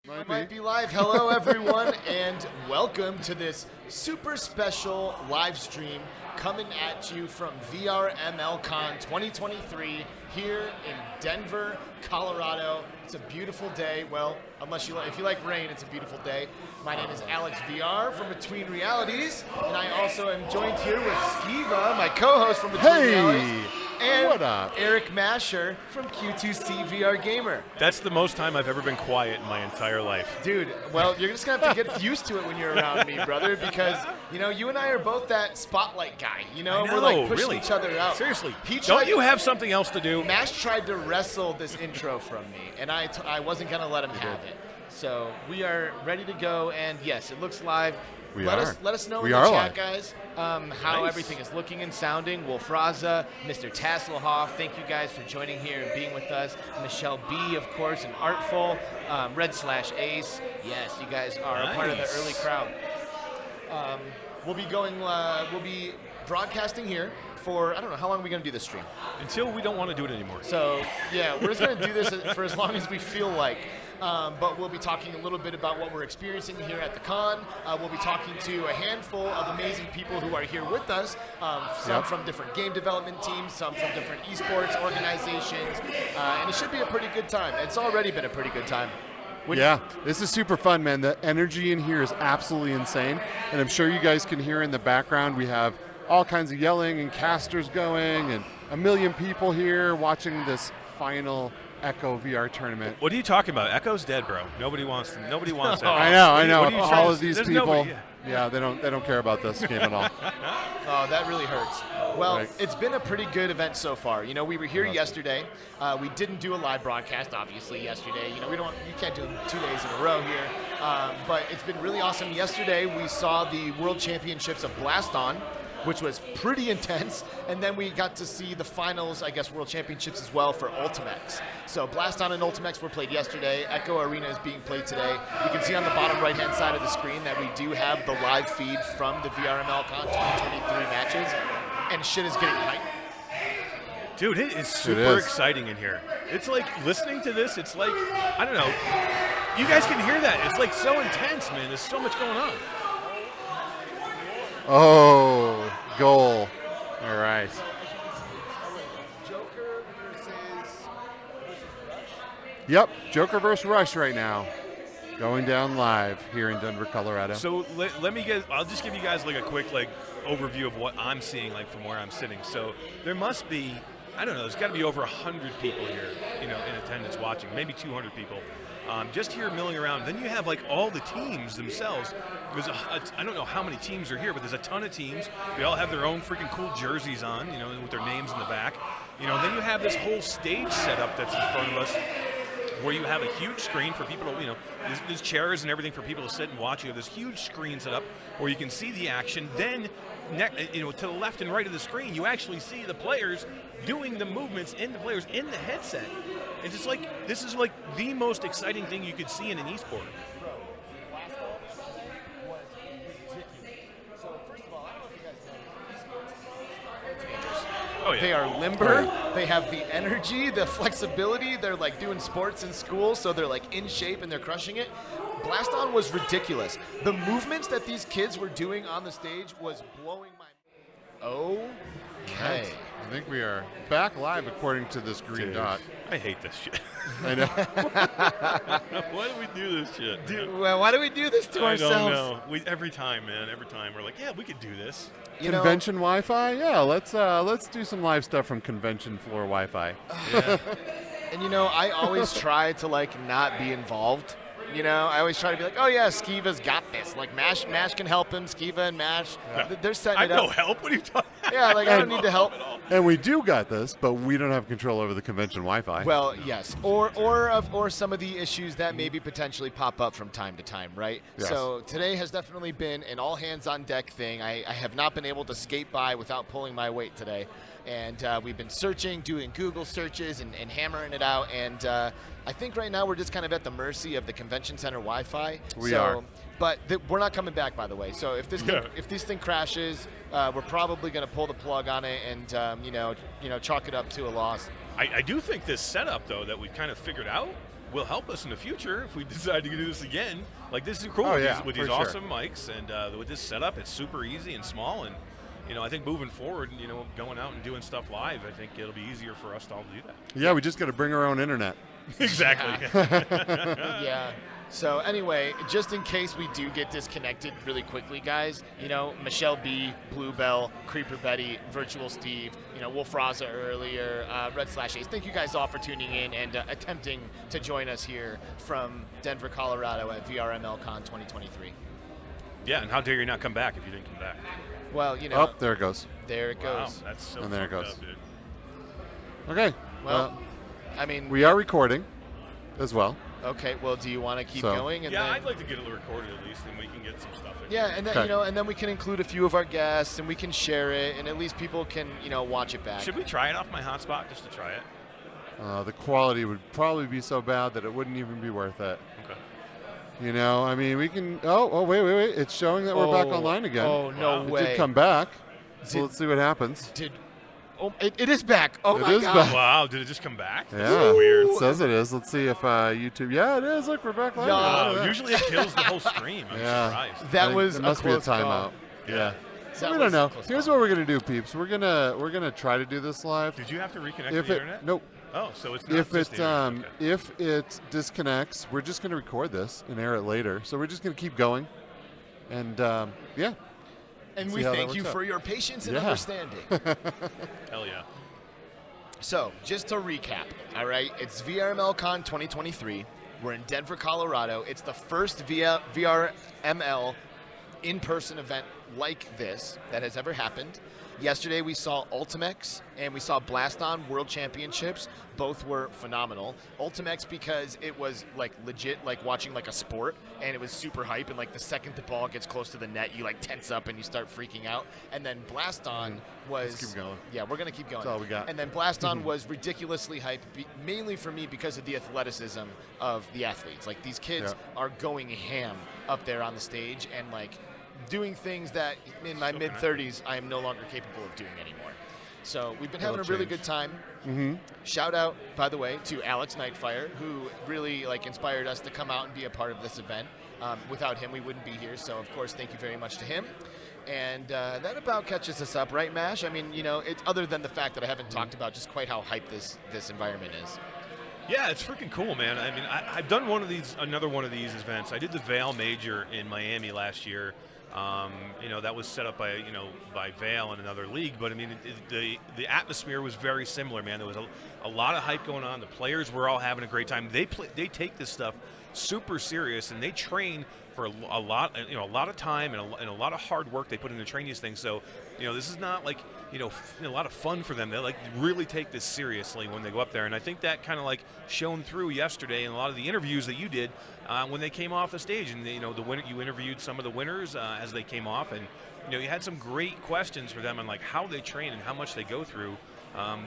Might be live. Hello, everyone, and welcome to this super special live stream coming at you from VRML Con 2023 here in Denver, Colorado. It's a beautiful day. Well, if you like rain, it's a beautiful day. My name is Alex VR from Between Realities, and I also am joined here with Skeeva, my co-host from Between Realities. And what up? Eric Masher from Q2C VR Gamer. That's the most time I've ever been quiet in my entire life. Dude, well, you're just going to have to get used to it when you're around me, brother, because, you and I are both that spotlight guy. I know, We're like pushing really. each other out. Seriously. Don't you have something else to do? Mash tried to wrestle this intro from me, and I wasn't going to let him have it. So we are ready to go, and yes, it looks live. Let us know in the chat, guys, how everything is looking and sounding. Wolf Raza, Mr. Tasselhoff, thank you guys for joining here and being with us. Michelle B, of course, and Artful, Red/Ace. Yes, you guys are a part of the early crowd. We'll be broadcasting here for, I don't know, how long are we going to do this stream? Until we don't want to do it anymore. So, yeah, we're just going to do this for as long as we feel like. But we'll be talking a little bit about what we're experiencing here at the con. We'll be talking to a handful of amazing people who are here with us, some from different game development teams, some from different esports organizations, and it should be a pretty good time. It's already been a pretty good time. This is super fun, man. The energy in here is absolutely insane, and I'm sure you guys can hear in the background we have all kinds of yelling and casters going and a million people here watching this final Echo VR tournament. What are you talking about? Echo's dead, bro. Nobody wants that. I know. What are you all of these There's people. Nobody. Yeah, they don't care about this game at all. Oh, that really hurts. Well, It's been a pretty good event so far. We were here yesterday. We didn't do a live broadcast, obviously, yesterday. You can't do them 2 days in a row here. But it's been really awesome. Yesterday, we saw the World Championships of Blast On, which was pretty intense, and then we got to see the finals, I guess, World Championships as well for Ultimex. So Blast On and Ultimex were played yesterday. Echo Arena is being played today. You can see on the bottom right-hand side of the screen that we do have the live feed from the VRML Con 2023 matches, and shit is getting hyped. Dude, it is super exciting in here. It's like, listening to this, it's like, I don't know, you guys can hear that. It's like so intense, man. There's so much going on. Oh, goal. All right. Joker versus Yep, Joker versus Rush right now. Going down live here in Denver, Colorado. So I'll just give you guys like a quick overview of what I'm seeing from where I'm sitting. So there must be, I don't know, there's got to be over 100 people here, in attendance watching, maybe 200 people. Just here milling around. Then you have all the teams themselves. I don't know how many teams are here, but there's a ton of teams. They all have their own freaking cool jerseys on, with their names in the back. Then you have this whole stage setup that's in front of us, where you have a huge screen for people to, there's chairs and everything for people to sit and watch. You have this huge screen set up where you can see the action. Then, to the left and right of the screen, you actually see the players doing the movements and the players in the headset. It's just this is the most exciting thing you could see in an esport. Oh, yeah. They are limber. They have the energy, the flexibility. They're doing sports in school, so they're in shape and they're crushing it. Blast On was ridiculous. The movements that these kids were doing on the stage was blowing my. Okay. I think we are back live according to this green dot. I hate this shit. I know. Why do we do this shit? Dude, well, why do we do this to ourselves? I don't know. Every time, man. Every time we're like, yeah, we could do this. Convention Wi-Fi? Yeah, let's do some live stuff from convention floor Wi-Fi. Yeah. And I always try to not be involved. I always try to be like, oh yeah, Skeeva's got this. Mash can help him. Skeeva and Mash, they're setting it up. I have no help. What are you talking about? Yeah, I don't need the help. And we do got this, but we don't have control over the convention Wi-Fi. Well, yes, or some of the issues that maybe potentially pop up from time to time, right? Yes. So today has definitely been an all hands on deck thing. I have not been able to skate by without pulling my weight today. And we've been searching, doing Google searches and hammering it out. And I think right now we're just kind of at the mercy of the convention center Wi-Fi. We are. But we're not coming back, by the way. So if this thing crashes, we're probably going to pull the plug on it and chalk it up to a loss. I do think this setup though that we've kind of figured out will help us in the future if we decide to do this again. Like, this is cool with these for awesome mics, and with this setup, it's super easy and small. And I think moving forward, going out and doing stuff live, I think it'll be easier for us to all do that. Yeah, we just got to bring our own internet. Exactly. Yeah. So anyway, just in case we do get disconnected really quickly, guys, Michelle B, Bluebell, Creeper Betty, Virtual Steve, Wolf Raza earlier, Red/Ace. Thank you guys all for tuning in and attempting to join us here from Denver, Colorado at VRML Con 2023. Yeah, and how dare you not come back if you didn't come back? Well, Oh, there it goes. There it Wow, goes. that's so And there it fucked goes. up, dude. Okay. Well, I mean, we are recording as well. okay. Well, do you want to keep So- going? And Yeah, then, I'd like to get it recorded at least, and we can get some stuff in. yeah, and then Okay. and then we can include a few of our guests, and we can share it, and at least people can watch it back. Should we try it off my hotspot just to try it? The quality would probably be so bad that it wouldn't even be worth it. Okay. I mean, we can. Oh, wait. It's showing that we're back online again. Oh, no Wow. It way. did come back. Did- So let's see what happens. It is back. Oh, It my is God. back. Wow, did it just come back? That's Yeah, so weird. it says it is. Let's see if YouTube. Yeah, it is. Look, we're back live. No. Look at Wow, that. usually it kills the whole stream. I'm Yeah. surprised. I That think was It must a be a close call. timeout. Yeah. So That we was don't know. a close Here's call. what we're gonna do, peeps. We're gonna try to do this live. Did you have to reconnect If to the it internet? nope. Oh, so it's not If just it the internet. Okay. if it disconnects, we're just gonna record this and air it later. So we're just gonna keep going, and yeah. And See we how that thank you works out. for your patience and Yeah. understanding. Hell yeah. So, just to recap, all right, it's VRML Con 2023. We're in Denver, Colorado. It's the first VRML in-person event like this that has ever happened. Yesterday we saw Ultimex and we saw Blaston World Championships. Both were phenomenal. Ultimex because it was like legit like watching like a sport, and it was super hype, and like the second the ball gets close to the net you like tense up and you start freaking out. And then Blaston was Let's keep going. Yeah, we're going to keep going. That's all we got. And then Blaston was ridiculously hype, mainly for me because of the athleticism of the athletes. Like these kids are going ham up there on the stage and like doing things that in my mid-30s I am no longer capable of doing anymore. So we've been having a really good time. Mm-hmm. Shout out, by the way, to Alex Nightfire, who really like inspired us to come out and be a part of this event. Without him, we wouldn't be here. So of course, thank you very much to him. And that about catches us up, right, Mash? I mean, it's other than the fact that I haven't talked about just quite how hype this environment is. Yeah, it's freaking cool, man. I mean, I've done another one of these events. I did the Vail Major in Miami last year. That was set up by Vail and another league, but I mean, the atmosphere was very similar, man. There was a lot of hype going on. The players were all having a great time. They take this stuff super serious, and they train for a lot of time and a lot of hard work they put into training these things. So, this is not like a lot of fun for them. They like really take this seriously when they go up there, and I think that kind of like shone through yesterday in a lot of the interviews that you did when they came off the stage. And you interviewed some of the winners as they came off, and you had some great questions for them on like how they train and how much they go through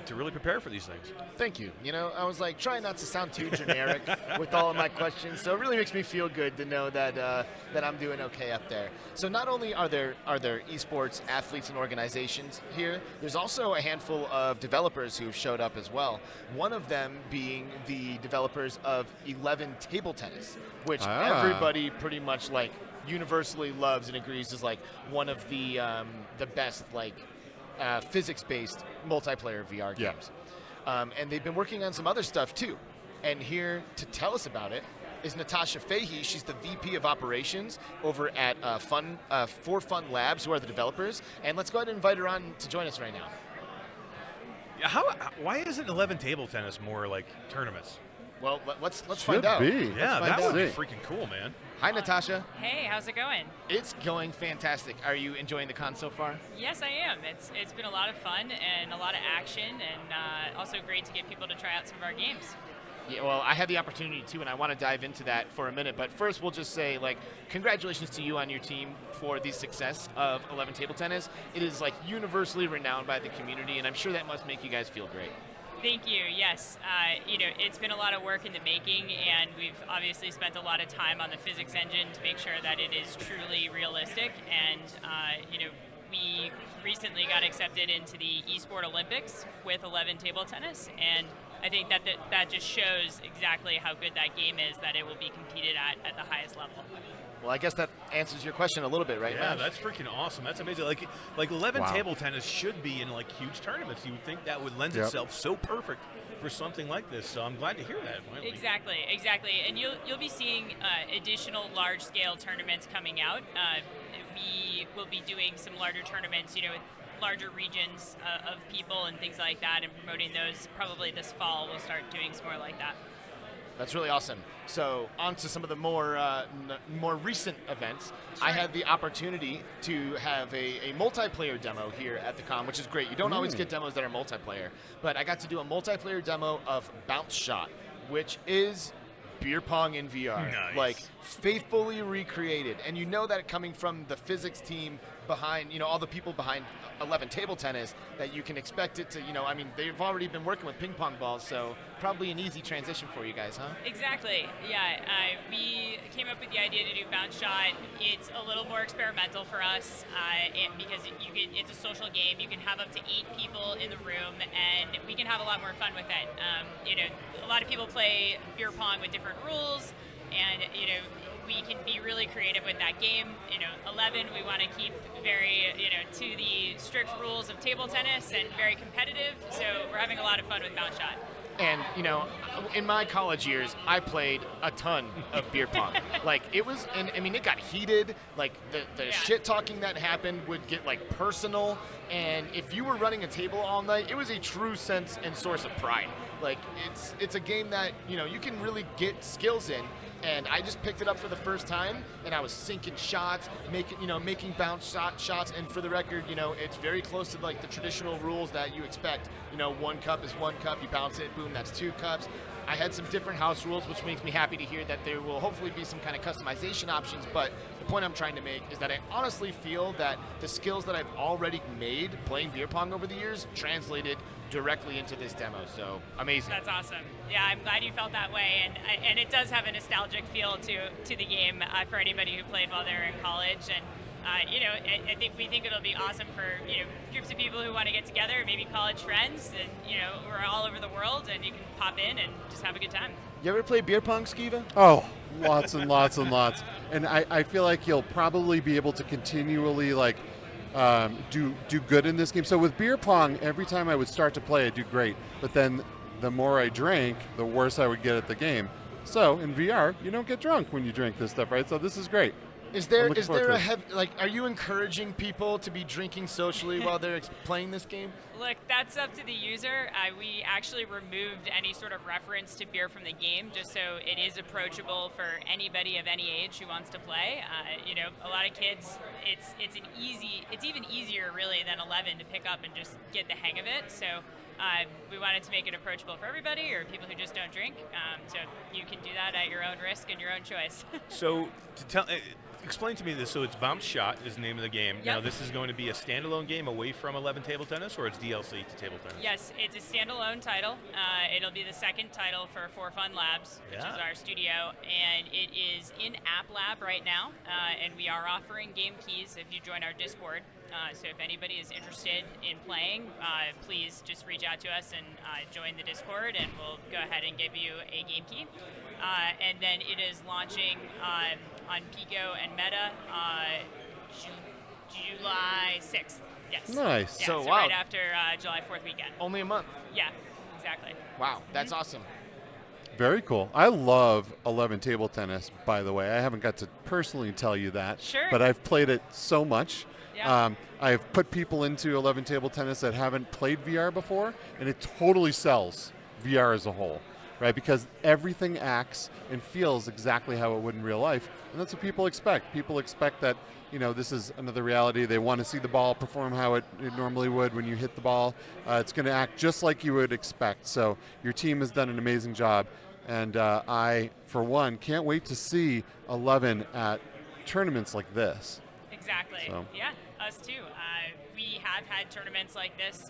to really prepare for these things. Thank you. I was like trying not to sound too generic with all of my questions, so it really makes me feel good to know that that I'm doing okay up there. So not only are there esports athletes and organizations here, there's also a handful of developers who've showed up as well. One of them being the developers of 11 Table Tennis, which everybody pretty much like universally loves and agrees is like one of the best like physics-based multiplayer VR games. And they've been working on some other stuff too. And here to tell us about it is Natasha Fahey. She's the VP of Operations over at For Fun Labs, who are the developers. And let's go ahead and invite her on to join us right now. Yeah, why isn't 11 Table Tennis more like tournaments? Well, let's Should find out. be. Yeah, find that would be out. freaking cool, man. Hi, Natasha. Hey, how's it going? It's going fantastic. Are you enjoying the con so far? Yes, I am. It's been a lot of fun and a lot of action, and also great to get people to try out some of our games. Yeah, well, I had the opportunity too, and I want to dive into that for a minute. But first, we'll just say, like, congratulations to you on your team for the success of 11 Table Tennis. It is, like, universally renowned by the community, and I'm sure that must make you guys feel great. Thank you. Yes, it's been a lot of work in the making, and we've obviously spent a lot of time on the physics engine to make sure that it is truly realistic. And we recently got accepted into the Esport Olympics with 11 Table Tennis, and I think that just shows exactly how good that game is, that it will be competed at the highest level. Well, I guess that answers your question a little bit, right? Yeah, Mash? that's freaking awesome. That's amazing. Like 11 Wow. table tennis should be in like huge tournaments. You would think that would lend Yep. itself so perfect for something like this. So I'm glad to hear that. Finally. Exactly, and you'll be seeing additional large-scale tournaments coming out. We will be doing some larger tournaments, with larger regions of people and things like that, and promoting those probably this fall. We'll start doing some more like that. That's really awesome. So on to some of the more recent events. I had the opportunity to have a multiplayer demo here at the con, which is great. You don't always get demos that are multiplayer, but I got to do a multiplayer demo of Bounce Shot, which is beer pong in VR. Nice. Like faithfully recreated. And you know that coming from the physics team behind, all the people behind 11 table tennis, that you can expect it to, they've already been working with ping pong balls, so probably an easy transition for you guys, huh? Exactly. Yeah, we came up with the idea to do Bounce Shot. It's a little more experimental for us because it's a social game. You can have up to 8 people in the room, and we can have a lot more fun with it. A lot of people play beer pong with different rules, and we can be really creative with that game. 11, we want to keep very, to the strict rules of table tennis and very competitive. So we're having a lot of fun with Bounce Shot. And, in my college years, I played a ton of beer pong. Like, it was, it got heated. Like, the shit talking that happened would get, personal. And if you were running a table all night, it was a true sense and source of pride. Like, it's a game that, you can really get skills in. And I just picked it up for the first time, and I was sinking shots, making bounce shots. And for the record, it's very close to the traditional rules that you expect. 1 cup is 1 cup, you bounce it, boom, that's 2 cups. I had some different house rules, which makes me happy to hear that there will hopefully be some kind of customization options. But the point I'm trying to make is that I honestly feel that the skills that I've already made playing beer pong over the years translated directly into this demo, so amazing. That's awesome. Yeah, I'm glad you felt that way, and it does have a nostalgic feel to the game for anybody who played while they were in college. And we think it'll be awesome for groups of people who want to get together, maybe college friends, and we're all over the world, and you can pop in and just have a good time. You ever play beer pong, Skeeva? Oh, lots and lots and lots. And I feel like you'll probably be able to continually do good in this game. So with beer pong, every time I would start to play, I'd do great. But then the more I drank, the worse I would get at the game. So in VR, you don't get drunk when you drink this stuff, right? So this is great. Is there are you encouraging people to be drinking socially while they're playing this game? Look, that's up to the user. We actually removed any sort of reference to beer from the game, just so it is approachable for anybody of any age who wants to play. A lot of kids, it's even easier really than 11 to pick up and just get the hang of it. So we wanted to make it approachable for everybody, or people who just don't drink. So you can do that at your own risk and your own choice. So explain to me this. So it's Bounce Shot is the name of the game. Yep. Now this is going to be a standalone game away from 11 table tennis, or it's DLC to table tennis? Yes, it's a standalone title. It'll be the second title for For Fun Labs, which is our studio, and it is in App Lab right now, and we are offering game keys if you join our Discord. So if anybody is interested in playing, please just reach out to us and join the Discord, and we'll go ahead and give you a game key. And then it is launching on Pico and Meta July 6th. Yes. Nice. Yeah, So, so wow. right after July 4th weekend. Only a month. Yeah, exactly. Wow, that's awesome. Very cool. I love 11 table tennis, by the way. I haven't got to personally tell you that, Sure. but I've played it so much. Yeah. I've put people into 11 table tennis that haven't played VR before, and it totally sells VR as a whole, right? Because everything acts and feels exactly how it would in real life, and that's what people expect. People expect that, this is another reality. They want to see the ball perform how it normally would when you hit the ball. It's going to act just like you would expect. So your team has done an amazing job, and I, for one, can't wait to see 11 at tournaments like this. Exactly. So. Yeah, us too. We have had tournaments like this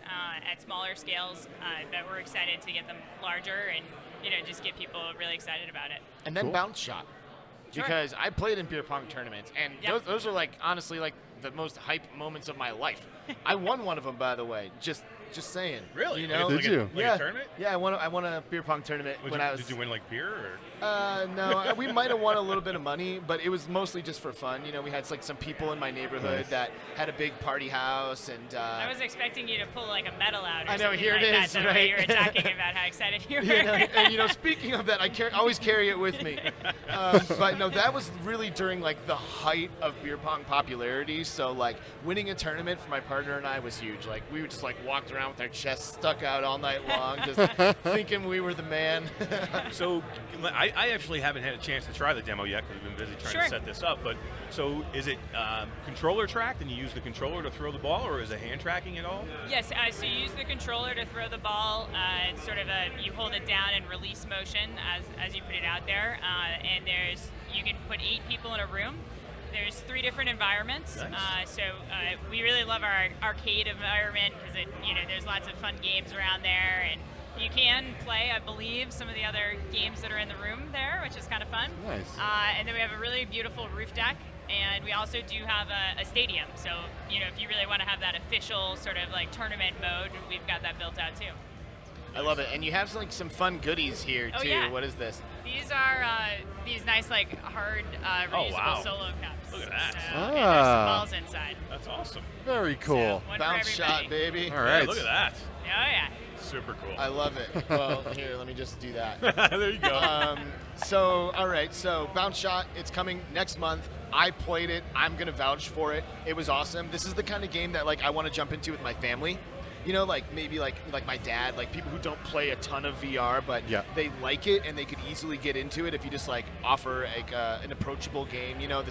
at smaller scales, but we're excited to get them larger and just get people really excited about it. And then Cool. Bounce Shot. Sure. Because I played in beer pong tournaments, and Yep. those are honestly the most hype moments of my life. I won one of them, by the way. Just saying. Really? You know? Did you? Like a tournament? Yeah, I won a beer pong tournament Did you win like beer or? No, we might have won a little bit of money, but it was mostly just for fun. You know, we had like some people in my neighborhood that had a big party house, and I was expecting you to pull like a medal out. Or I know, something here like it that, is, the right? way you were talking about how excited you were. and you know, speaking of that, I always carry it with me. But no, that was really during like the height of beer pong popularity. So like winning a tournament for my partner and I was huge. Like we would just like walked around with our chests stuck out all night long, just thinking we were the man. So I actually haven't had a chance to try the demo yet because we've been busy trying to set this up. But so is it controller tracked and you use the controller to throw the ball, or is it hand tracking at all? Yes, so you use the controller to throw the ball. It's sort of you hold it down in release motion as you put it out there, and you can put 8 people in a room. There's 3 different environments. Nice. We really love our arcade environment because there's lots of fun games around there, and you can play, I believe, some of the other games that are in the room there, which is kind of fun. Nice. And then we have a really beautiful roof deck, and we also do have a stadium. So if you really want to have that official sort of like tournament mode, we've got that built out too. I love it, and you have some fun goodies here too. Yeah. What is this? These are these nice like hard reusable solo cups. Look at that. And there's some balls inside. That's awesome. Very cool. So, one Bounce for shot, everybody. baby. All right. Yeah, look at that. Oh yeah. Super cool. I love it. Well, here, let me just do that. There you go. All right, so Bounce Shot, it's coming next month. I played it. I'm going to vouch for it. It was awesome. This is the kind of game that like I want to jump into with my family. You know, like maybe like my dad, like people who don't play a ton of VR, but they like it and they could easily get into it if you just like offer like an approachable game. You know,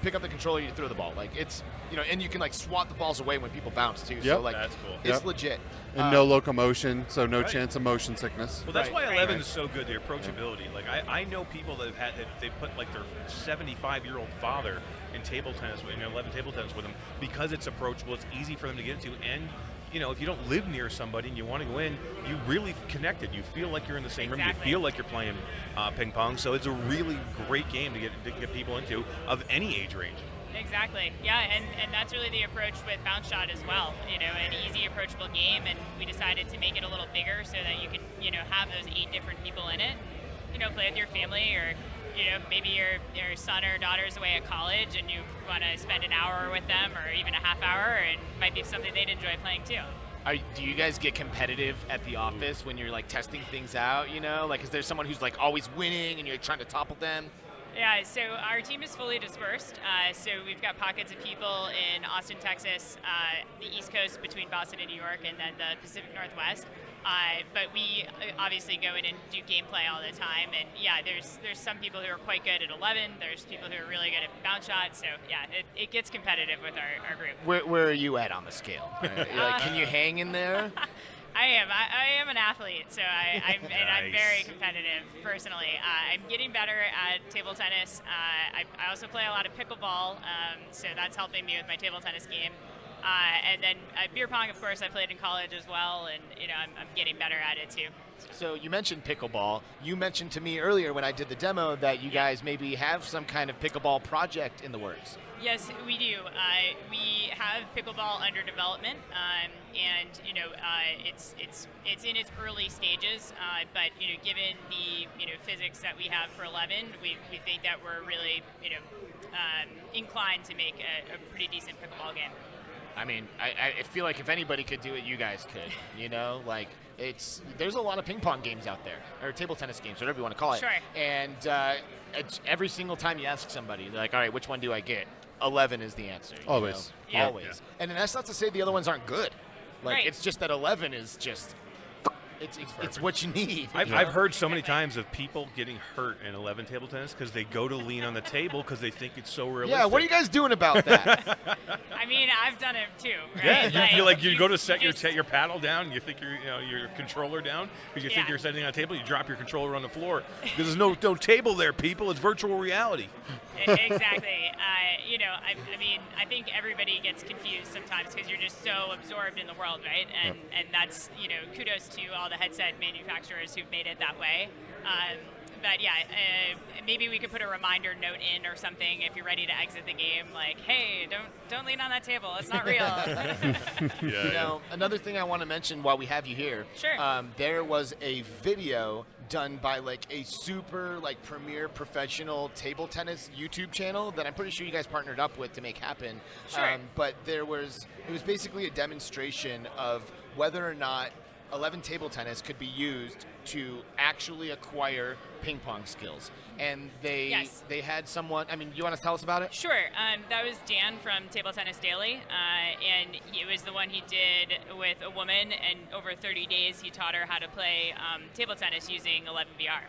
pick up the controller, you throw the ball. Like it's, and you can like swat the balls away when people bounce too. So like that's cool. It's legit. And no locomotion, so no chance of motion sickness. Well, that's Right. why 11 is so good, the approachability. Like, I know people that they put like their 75-year-old father in table tennis, 11 table tennis with them, because it's approachable, it's easy for them to get into, and if you don't live near somebody and you want to go in, you really connected. You feel like you're in the same room. You feel like you're playing ping pong. So it's a really great game to get people into of any age range. Exactly. Yeah, and that's really the approach with Bounce Shot as well. An easy, approachable game, and we decided to make it a little bigger so that you can, have those 8 different people in it. Play with your family, or maybe your son or daughter's away at college and you want to spend an hour with them, or even a half hour, and it might be something they'd enjoy playing too. Do you guys get competitive at the office when you're like testing things out? Like, is there someone who's like always winning and you're trying to topple them? Yeah, so our team is fully dispersed. So we've got pockets of people in Austin, Texas, the East Coast between Boston and New York, and then the Pacific Northwest. But we obviously go in and do gameplay all the time. And yeah, there's some people who are quite good at 11. There's people who are really good at bounce shots. So yeah, it gets competitive with our group. Where are you at on the scale? Like, can you hang in there? I am an athlete, so I'm Nice. very competitive personally. I'm getting better at table tennis. I also play a lot of pickleball, so that's helping me with my table tennis game. And then beer pong, of course, I played in college as well, and I'm getting better at it too. So you mentioned pickleball. You mentioned to me earlier when I did the demo that you guys maybe have some kind of pickleball project in the works. Yes, we do. We have pickleball under development, and it's in its early stages. But given the physics that we have for 11, we think that we're really inclined to make a pretty decent pickleball game. I mean, I feel like if anybody could do it, you guys could. Like there's a lot of ping pong games out there, or table tennis games, whatever you want to call it. Sure. And every single time you ask somebody, they're like, all right, which one do I get? 11 is the answer. Always. Yeah. Always. Yeah. And that's not to say the other ones aren't good. Like, Right. it's just that 11 is just, it's what you need. I've heard so many times of people getting hurt in 11 table tennis because they go to lean on the table because they think it's so realistic. Yeah, what are you guys doing about that? I mean, I've done it too. Right? Yeah, you go to set just- your paddle down, and you think your controller down because you think Yeah. you're setting on a table. You drop your controller on the floor because there's no table there, people. It's virtual reality. Exactly. I think everybody gets confused sometimes because you're just so absorbed in the world, right? And that's kudos to all the headset manufacturers who've made it that way. But yeah, maybe we could put a reminder note in or something if you're ready to exit the game, like, hey, don't lean on that table, it's not real. You know, another thing I want to mention while we have you here, Sure. There was a video done by like a super like premier professional table tennis YouTube channel that I'm pretty sure you guys partnered up with to make happen. Sure. But it was basically a demonstration of whether or not 11 table tennis could be used to actually acquire ping pong skills. And they had someone, I mean, you want to tell us about it? Sure. That was Dan from Table Tennis Daily, and it was the one he did with a woman, and over 30 days he taught her how to play table tennis using 11 VR.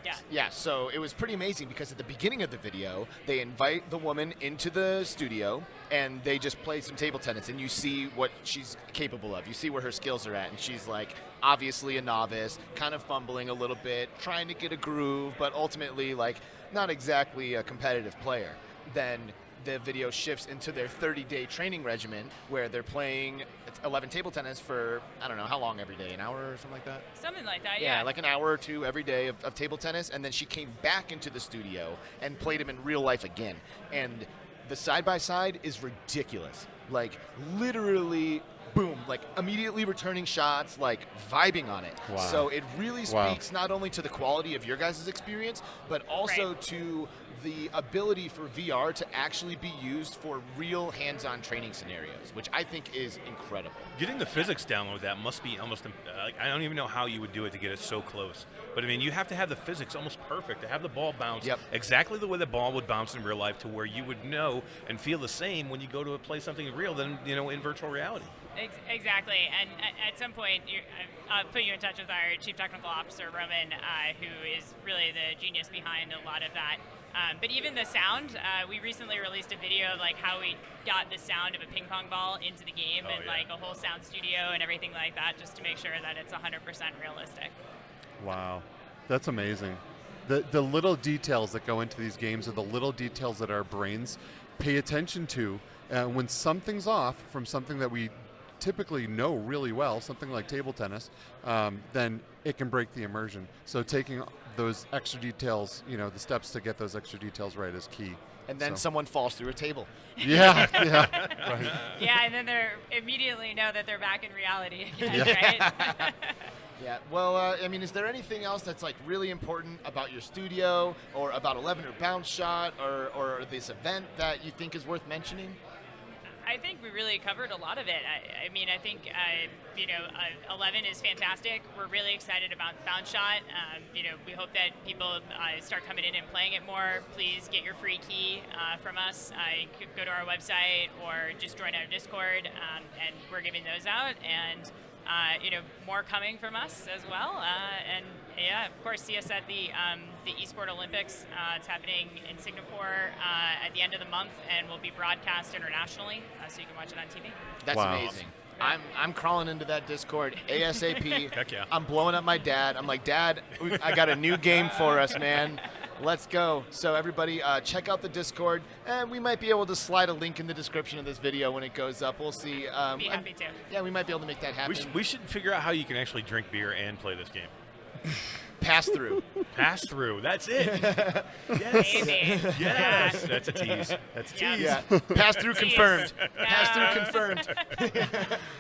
Yeah. Yeah, so it was pretty amazing because at the beginning of the video, they invite the woman into the studio and they just play some table tennis and you see what she's capable of. You see where her skills are at, and she's like obviously a novice, kind of fumbling a little bit, trying to get a groove, but ultimately like not exactly a competitive player. Then the video shifts into their 30-day training regimen where they're playing 11 table tennis for, I don't know, how long every day? An hour or something like that? Something like that, yeah. Yeah, like an hour or two every day of table tennis, and then she came back into the studio and played him in real life again. And the side-by-side is ridiculous. Like, literally, boom, like immediately returning shots, like vibing on it. Wow. So it really speaks not only to the quality of your guys' experience, but also to the ability for VR to actually be used for real hands-on training scenarios, which I think is incredible. Getting the physics down with that must be almost, like, I don't even know how you would do it to get it so close. But I mean, you have to have the physics almost perfect to have the ball bounce exactly the way the ball would bounce in real life, to where you would know and feel the same when you go to play something real than, you know, in virtual reality. Exactly, and at some point, I'll put you in touch with our Chief Technical Officer, Roman, who is really the genius behind a lot of that. But even the sound, we recently released a video of like how we got the sound of a ping pong ball into the game, like a whole sound studio and everything like that, just to make sure that it's 100% realistic. Wow, that's amazing. The little details that go into these games are the little details that our brains pay attention to. When something's off from something that we typically know really well, something like table tennis, then it can break the immersion. So taking those extra details, you know, the steps to get those extra details right is key. And then someone falls through a table. Yeah, right. Yeah, and then they immediately know that they're back in reality again, right? Yeah, well, I mean, is there anything else that's like really important about your studio or about 11 or Bounce Shot or this event that you think is worth mentioning? I think we really covered a lot of it. I mean, I think, 11 is fantastic. We're really excited about Bounce Shot. We hope that people start coming in and playing it more. Please get your free key from us. You could go to our website or just join our Discord, and we're giving those out. And more coming from us as well. And yeah, of course, see us at the Esport Olympics. It's happening in Singapore at the end of the month, and will be broadcast internationally, so you can watch it on TV. That's amazing. I'm crawling into that Discord ASAP. Heck yeah. I'm blowing up my dad. I'm like, Dad, I got a new game for us, man. Let's go. So everybody, check out the Discord, and we might be able to slide a link in the description of this video when it goes up. We'll see. Be happy to. Yeah, we might be able to make that happen. We should figure out how you can actually drink beer and play this game. Pass through. Pass through. That's it. Yes. Maybe. Yes. That's a tease. That's a tease. Yeah. Pass through confirmed. No. Pass through confirmed.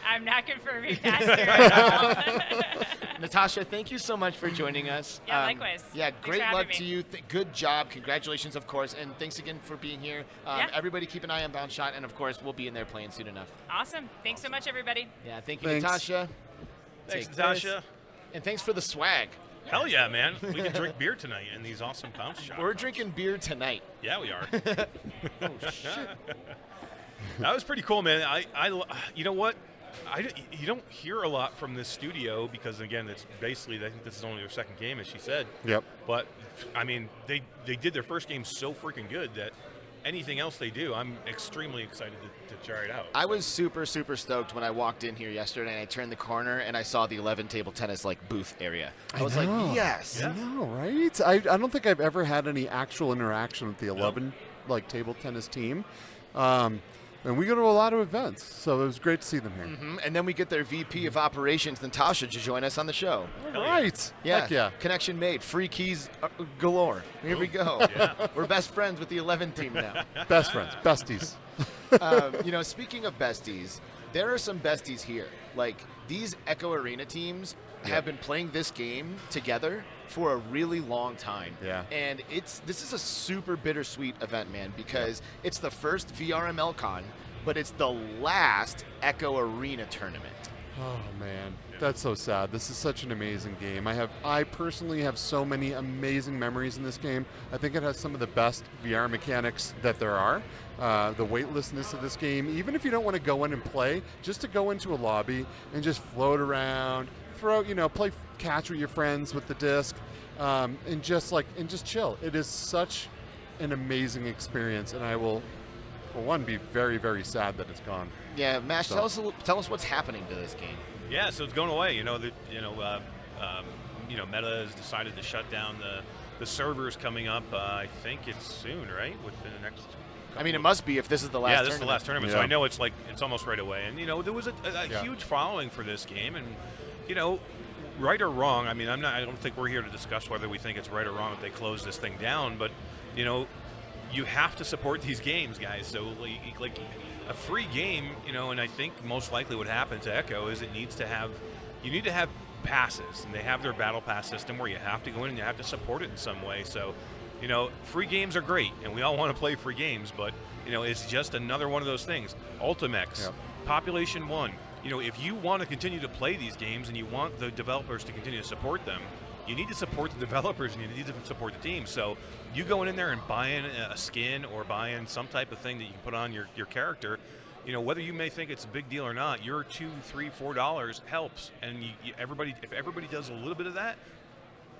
I'm not confirming pass through at all. Natasha, thank you so much for joining us. Yeah, likewise. Yeah, Thanks great for luck having to me. you. Good job. Congratulations, of course. And thanks again for being here. Everybody keep an eye on Bounce Shot. And, of course, we'll be in there playing soon enough. Awesome. Thanks so much, everybody. Yeah, thank you, Thanks. Natasha. Thanks, Take Natasha. this. And thanks for the swag. Hell yeah, man. We can drink beer tonight in these awesome Bounce Shots. We're drinking beer tonight. Yeah, we are. Oh, shit. That was pretty cool, man. You know what? You don't hear a lot from this studio because, again, it's basically, I think this is only their second game, as she said. Yep. But, I mean, they did their first game so freaking good that anything else they do, I'm extremely excited to try it out. I was super, super stoked when I walked in here yesterday and I turned the corner and I saw the 11 table tennis booth area. I was like, yes. I know, right? I don't think I've ever had any actual interaction with the 11 table tennis team. And we go to a lot of events, so it was great to see them here. And then we get their VP of Operations, Natasha, to join us on the show. All right. Yeah. Heck yeah. Connection made. Free keys galore. Here we go. Yeah. We're best friends with the 11 team now. Best friends, besties. Speaking of besties, there are some besties here. Like, these Echo Arena teams have been playing this game together for a really long time. Yeah. And this is a super bittersweet event, man, because it's the first VRML Con, but it's the last Echo Arena tournament. Oh man, that's so sad. This is such an amazing game. I personally have so many amazing memories in this game. I think it has some of the best VR mechanics that there are. The weightlessness of this game, even if you don't want to go in and play, just to go into a lobby and just float around, play catch with your friends with the disc, and just chill. It is such an amazing experience, and I will, for one, be very, very sad that it's gone. Yeah, Mash, tell us what's happening to this game. Yeah, so it's going away. Meta has decided to shut down the servers coming up. I think it's soon, right? Within the next. I mean, it must be if this is the last. Yeah, tournament. this is the last tournament. Yeah. So I know it's almost right away. And there was a huge following for this game, and right or wrong. I mean, I don't think we're here to discuss whether we think it's right or wrong that they close this thing down, but you have to support these games, guys. So like a free game, and I think most likely what happened to Echo is you need to have passes, and they have their battle pass system where you have to go in and you have to support it in some way. So, free games are great, and we all want to play free games, but it's just another one of those things. Ultimex, Population 1. If you want to continue to play these games and you want the developers to continue to support them, you need to support the developers and you need to support the team. So you going in there and buying a skin or buying some type of thing that you can put on your character, whether you may think it's a big deal or not, your $2, $3, $4 helps. And if everybody does a little bit of that,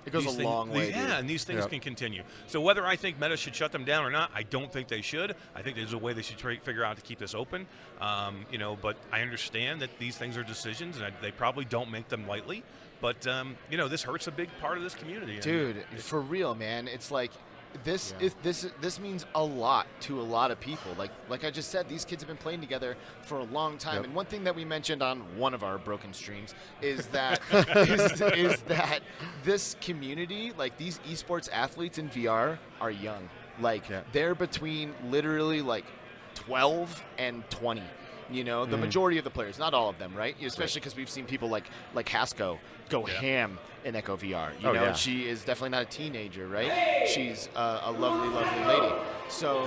it goes a long way. Yeah, and these things can continue. So whether I think Meta should shut them down or not, I don't think they should. I think there's a way they should figure out to keep this open. But I understand that these things are decisions, and they probably don't make them lightly. But this hurts a big part of this community. Dude, for real, man. It's like this means a lot to a lot of people. Like I just said, these kids have been playing together for a long time. Yep. And one thing that we mentioned on one of our broken streams is that is that this community, like these esports athletes in VR, are young. They're between literally 12 and 20. The majority of the players, not all of them, right? Especially because we've seen people like Hasko go ham in Echo VR. And she is definitely not a teenager, right? She's a lovely, lovely lady. So,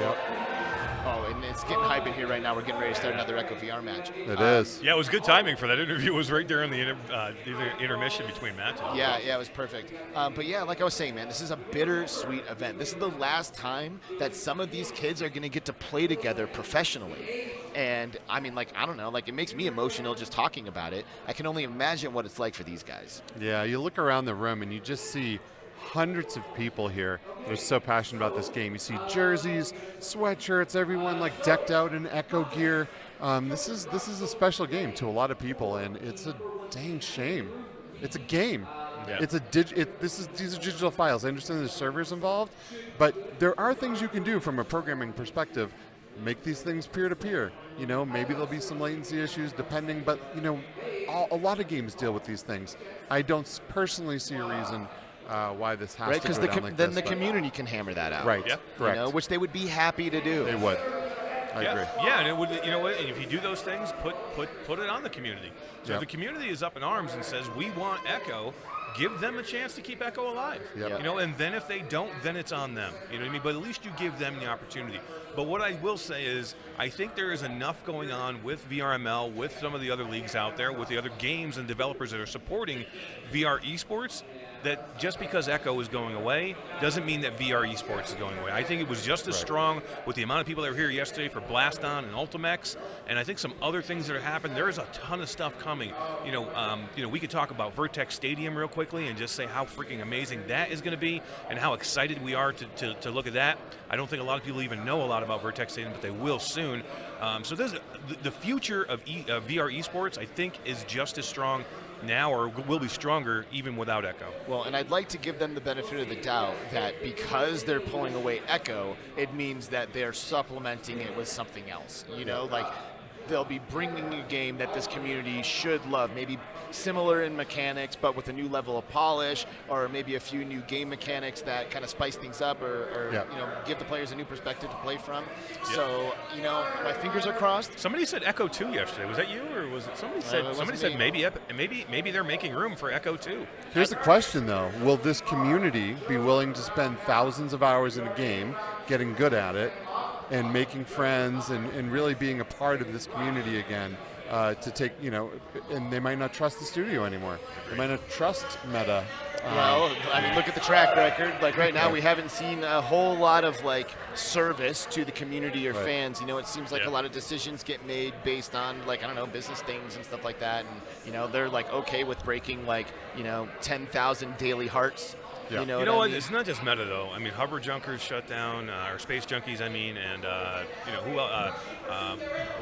and it's getting hype in here right now. We're getting ready to start another Echo VR match. It is. Yeah, it was good timing for that interview. It was right there in the intermission between matches. Yeah, it was perfect. But yeah, like I was saying, man, this is a bittersweet event. This is the last time that some of these kids are going to get to play together professionally. And I mean, I don't know, it makes me emotional just talking about it. I can only imagine what it's like for these guys. Yeah, you look around the room and you just see hundreds of people here that are so passionate about this game. You see jerseys, sweatshirts, everyone decked out in Echo gear. This is a special game to a lot of people, and it's a dang shame. It's a game. Yeah. It's these are digital files. I understand there's servers involved, but there are things you can do from a programming perspective. Make these things peer-to-peer. Maybe there'll be some latency issues depending, but a lot of games deal with these things. I don't personally see a reason why this has to go down like then this, the community can hammer that out. Right. Yep. Correct. Which they would be happy to do. They would. I agree. Yeah, and it would. And if you do those things, put it on the community. So if the community is up in arms and says we want Echo, give them a chance to keep Echo alive. Yep. And then if they don't, then it's on them. You know what I mean? But at least you give them the opportunity. But what I will say is, I think there is enough going on with VRML, with some of the other leagues out there, with the other games and developers that are supporting VR esports, that just because Echo is going away doesn't mean that VR esports is going away. I think it was just as strong with the amount of people that were here yesterday for Blast On and Ultimex, and I think some other things that have happened. There is a ton of stuff coming. We could talk about Vertex Stadium real quickly and just say how freaking amazing that is going to be and how excited we are to look at that. I don't think a lot of people even know a lot about Vertex Stadium, but they will soon. So the future of VR esports, I think, is just as strong now or will be stronger even without Echo. Well, and I'd like to give them the benefit of the doubt that because they're pulling away Echo, it means that they're supplementing it with something else. You know, like they'll be bringing a game that this community should love, maybe similar in mechanics, but with a new level of polish, or maybe a few new game mechanics that kind of spice things up, or you know, give the players a new perspective to play from. So, you know, my fingers are crossed. Somebody said Echo 2 yesterday. Was that you, or was it somebody said? Somebody said maybe they're making room for Echo 2. Here's the question, though: will this community be willing to spend thousands of hours in a game, getting good at it, and making friends, and really being a part of this community again? To take, you know, and they might not trust the studio anymore. They might not trust Meta. Well, I mean, look at the track record. Like right now, we haven't seen a whole lot of like service to the community or fans. You know, it seems like a lot of decisions get made based on like, I don't know, business things and stuff like that. And you know, they're like okay with breaking like, you know, 10,000 daily hearts. Yeah. You know what? I mean? It's not just Meta though. I mean, Hover Junkers shut down, or Space Junkies. I mean, and you know who?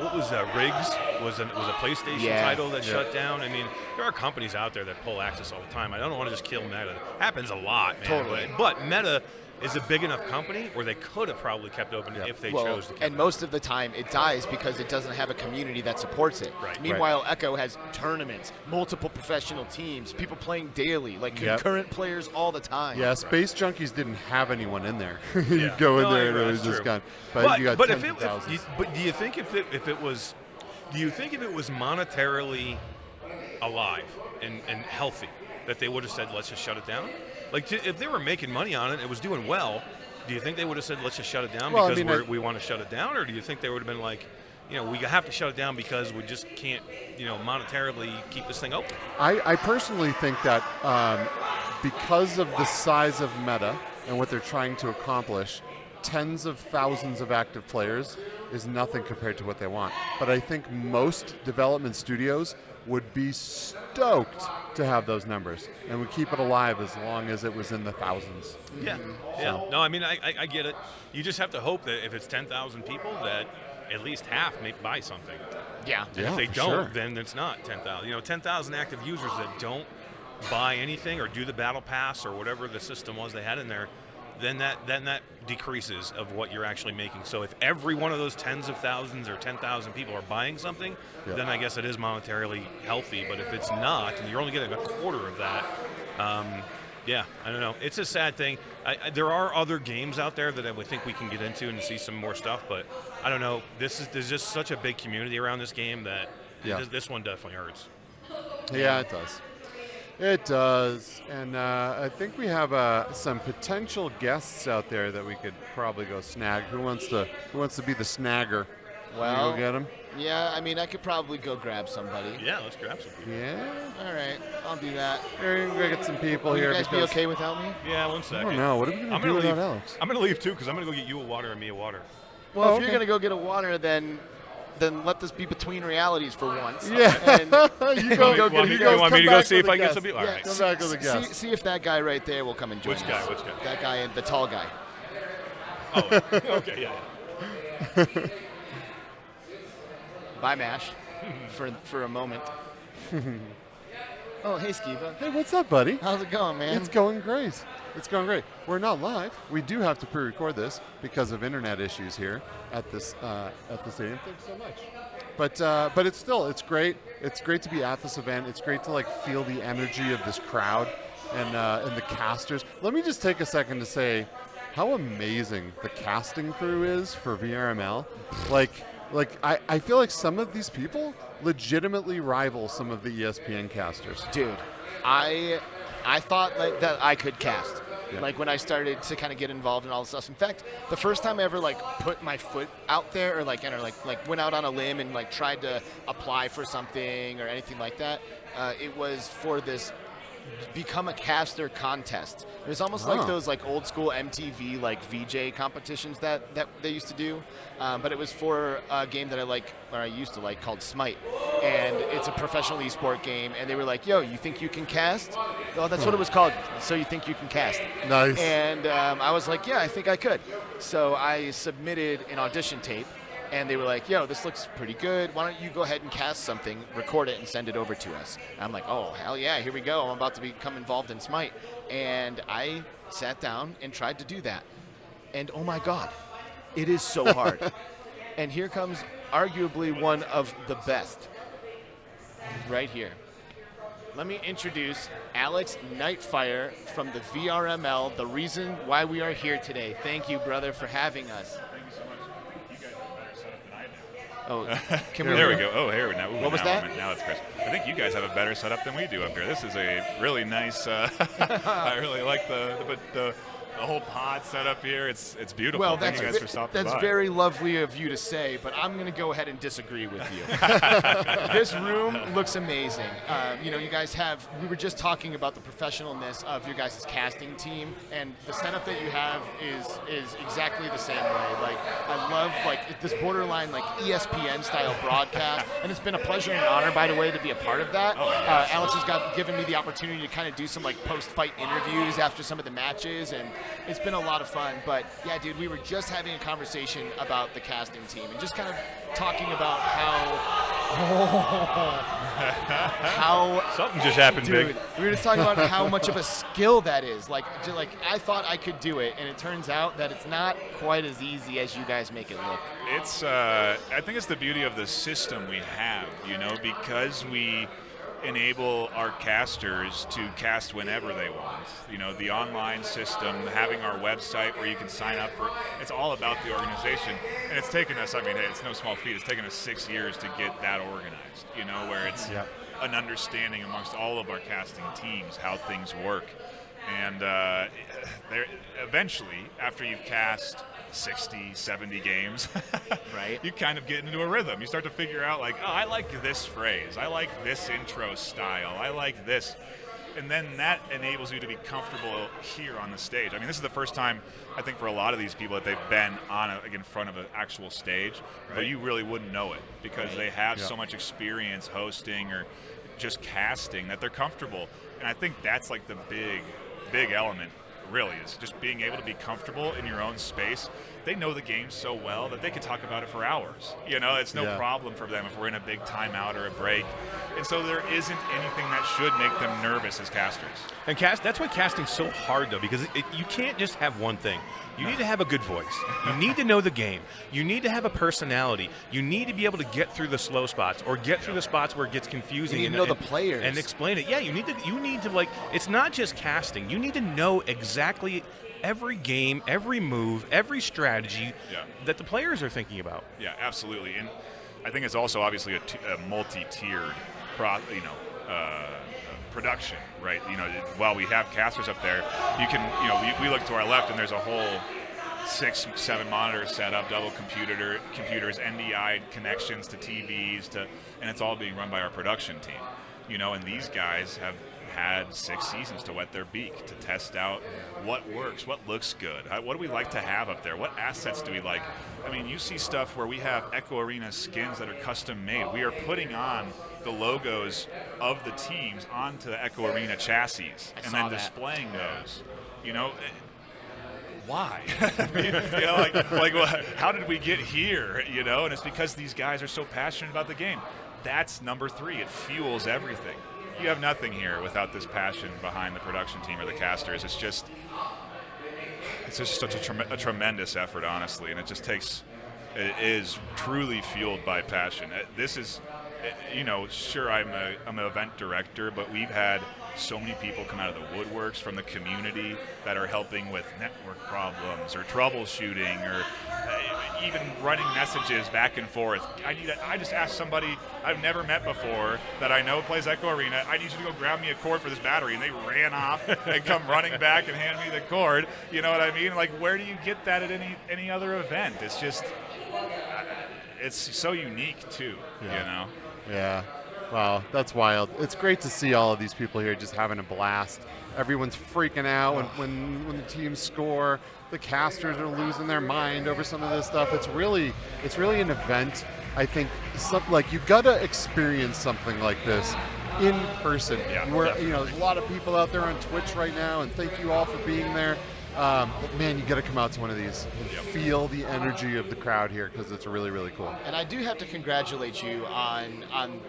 What was Riggs? Was a PlayStation title that shut down. I mean, there are companies out there that pull Access all the time. I don't want to just kill Meta. It happens a lot, man. Totally. But Meta is a big enough company where they could have probably kept open if they chose to. And most of the time, it dies because it doesn't have a community that supports it. Right. Meanwhile, Echo has tournaments, multiple professional teams, people playing daily, like concurrent players all the time. Yeah, Space Junkies didn't have anyone in there. You go in there and it was just gone. But you got tens of thousands. But do you think if it was monetarily alive and healthy, that they would have said, let's just shut it down? Like, if they were making money on it, it was doing well, do you think they would have said, let's just shut it down because we want to shut it down? Or do you think they would have been like, you know, we have to shut it down because we just can't, you know, monetarily keep this thing open? I personally think that because of the size of Meta and what they're trying to accomplish, tens of thousands of active players is nothing compared to what they want. But I think most development studios would be stoked to have those numbers and would keep it alive as long as it was in the thousands. Yeah. No, I mean, I get it. You just have to hope that if it's 10,000 people, that at least half may buy something. Yeah. And if they don't, then it's not 10,000. You know, 10,000 active users that don't buy anything or do the battle pass or whatever the system was they had in there, then that decreases of what you're actually making. So if every one of those tens of thousands or 10,000 people are buying something, then I guess it is monetarily healthy. But if it's not, and you're only getting a quarter of that, I don't know. It's a sad thing. There are other games out there that I would think we can get into and see some more stuff, but I don't know. There's just such a big community around this game that this one definitely hurts. Yeah, it does. It does, and I think we have some potential guests out there that we could probably go snag. Who wants to be the snagger? Well, you go get him. Yeah, I mean, I could probably go grab somebody. Yeah, let's grab some people. Yeah. All right, I'll do that. Here, we're gonna get some people here. You guys be okay without me? Yeah, 1 second. I don't know. What are we gonna do without Alex? I'm gonna leave too because I'm gonna go get you a water and me a water. Well, if you're gonna go get a water, then let this be between realities for once. Yeah. And you go get You want me to go see if I can get some people? All right. Come back with a guest. See if that guy right there will come and join us. Which guy? Which guy? That guy, the tall guy. Oh, okay, yeah. Bye, Mash, for a moment. Oh, hey, Skeeva. Hey, what's up, buddy? How's it going, man? It's going great. It's going great. We're not live. We do have to pre-record this because of internet issues here at the stadium. Thanks so much. But it's great. It's great to be at this event. It's great to feel the energy of this crowd and the casters. Let me just take a second to say how amazing the casting crew is for VRML. I feel like some of these people legitimately rival some of the ESPN casters. Dude, I thought that I could cast. Yeah. When I started to kind of get involved in all this stuff. In fact, the first time I ever put my foot out there or went out on a limb and tried to apply for something or anything like that, it was for this Become a Caster contest. It was almost like those old school MTV VJ competitions that they used to do, but it was for a game that I used to like called Smite, and it's a professional esport game. And they were like, "Yo, you think you can cast?" Well, that's what it was called. So you think you can cast? Nice. And I was like, "Yeah, I think I could." So I submitted an audition tape. and they were like, yo, this looks pretty good. Why don't you go ahead and cast something, record it, and send it over to us? And I'm like, oh, hell yeah, here we go. I'm about to become involved in Smite. And I sat down and tried to do that. And oh my God, it is so hard. And here comes arguably one of the best right here. Let me introduce Alex Nightfire from the VRML, the reason why we are here today. Thank you, brother, for having us. Thank you so much. You guys have a better setup than I do. Oh, can we? There we go. Oh, here now. Ooh, What was now that? Now it's Chris. I think you guys have a better setup than we do up here. This is a really nice. I really like the whole pod setup here. It's beautiful. Well, Thank you guys for stopping that's by. very lovely of you to say, but I'm going to go ahead and disagree with you. This room looks amazing. You guys we were just talking about the professionalness of your guys' casting team, and the setup that you have is exactly the same way. Like, I love this borderline ESPN style broadcast, and it's been a pleasure and honor, by the way, to be a part of that. Alex has given me the opportunity to kind of do some post-fight interviews after some of the matches, and it's been a lot of fun. But yeah, dude, we were just having a conversation about the casting team and just kind of talking about how Something just happened, dude, big. we were just talking about how much of a skill that is. I thought I could do it, and it turns out that it's not quite as easy as you guys make it look. It's I think it's the beauty of the system we have, because we enable our casters to cast whenever they want. The online system, having our website where you can sign up for, it's all about the organization. And it's taken us, hey, it's no small feat, it's taken us 6 years to get that organized, where it's an understanding amongst all of our casting teams how things work. And eventually, after you've cast 60, 70 games, right? You kind of get into a rhythm. You start to figure out I like this phrase. I like this intro style. I like this. And then that enables you to be comfortable here on the stage. This is the first time, I think, for a lot of these people that they've been in front of an actual stage, but you really wouldn't know it because they have so much experience hosting or just casting that they're comfortable. And I think that's the big element, really, is just being able to be comfortable in your own space. They know the game so well that they could talk about it for hours. It's no problem for them if we're in a big timeout or a break. And so there isn't anything that should make them nervous as casters. And that's why casting's so hard, though, because you can't just have one thing. You need to have a good voice. You need to know the game. You need to have a personality. You need to be able to get through the slow spots or get through the spots where it gets confusing. You need to know the players. And explain it. Yeah, you need to it's not just casting. You need to know exactly every game, every move, every strategy that the players are thinking about. Yeah, absolutely. And I think it's also obviously a multi-tiered production, right? While we have casters up there, you can, we look to our left and there's a whole 6-7 monitors set up, double computers, NDI connections to TVs, and it's all being run by our production team. And these guys have had 6 seasons to wet their beak, to test out what works, what looks good, what do we like to have up there, what assets do we like. You see stuff where we have Echo Arena skins that are custom made. We are putting on the logos of the teams onto the Echo Arena chassis and then displaying those. Why? How did we get here? And it's because these guys are so passionate about the game. That's number 3. It fuels everything. You have nothing here without this passion behind the production team or the casters. It's just such a tremendous effort, honestly, and it is truly fueled by passion. This is, sure, I'm an event director, but we've had so many people come out of the woodworks from the community that are helping with network problems or troubleshooting or even running messages back and forth. I just asked somebody I've never met before that I know plays Echo Arena, I need you to go grab me a cord for this battery, and they ran off and come running back and hand me the cord. You know what I mean? Where do you get that at any other event? It's just, it's so unique too, Yeah. Wow, that's wild. It's great to see all of these people here just having a blast. Everyone's freaking out when the teams score. The casters are losing their mind over some of this stuff. It's really an event. I think you gotta experience something like this in person. Yeah, there's a lot of people out there on Twitch right now, and thank you all for being there. But man, you got to come out to one of these and feel the energy of the crowd here because it's really, really cool. And I do have to congratulate you on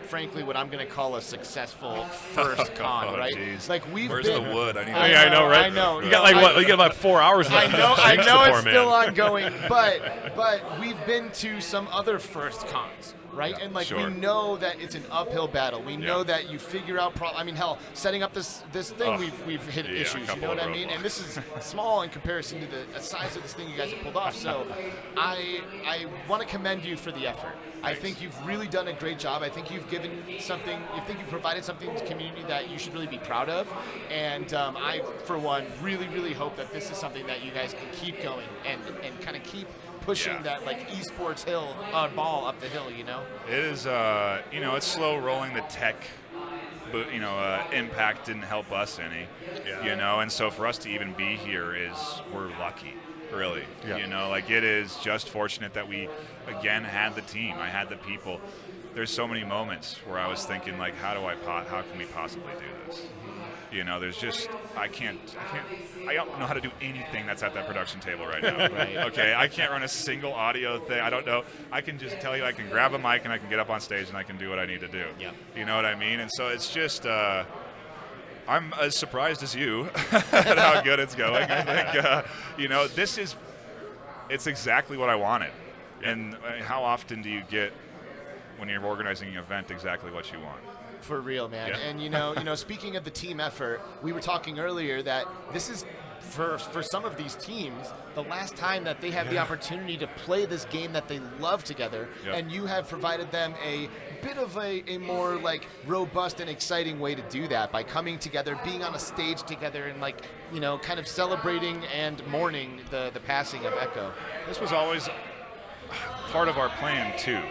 frankly what I'm going to call a successful first con, right? Geez. Like Where's the wood? I need. I know, right? I know. You got like what? You got about 4 hours left. I know Poor it's man. still ongoing, but we've been to some other first cons. Right, and like Sure. we know that it's an uphill battle. We know that you figure out. I mean, hell, setting up this thing, we've hit yeah, a issues. You couple know what of I mean? roadblocks. And this is small in comparison to the size of this thing you guys have pulled off. So, I want to commend you for the effort. I think you've really done a great job. I think you've given something. I think you've provided something to the community that you should really be proud of. And I, for one, really, really hope that this is something that you guys can keep going and kind of keep pushing that like esports ball up the hill, you know? It is, it's slow rolling. The tech, but impact didn't help us any, and so for us to even be here we're lucky, really. Like it is just fortunate that we again had the team. I had the people. There's so many moments where I was thinking like, how can we possibly do this? There's just I don't know how to do anything that's at that production table right now. Right. Okay, I can't run a single audio thing. I don't know. I can just tell you I can grab a mic and I can get up on stage and I can do what I need to do. Yeah. You know what I mean? And so it's just I'm as surprised as you at how good it's going. I think it's exactly what I wanted. And how often do you get when you're organizing an event exactly what you want? For real, man. Yeah. And speaking of the team effort, we were talking earlier that this is for some of these teams the last time that they have the opportunity to play this game that they love together, and you have provided them a bit of a more like robust and exciting way to do that by coming together, being on a stage together, and kind of celebrating and mourning the passing of Echo. This was always part of our plan too,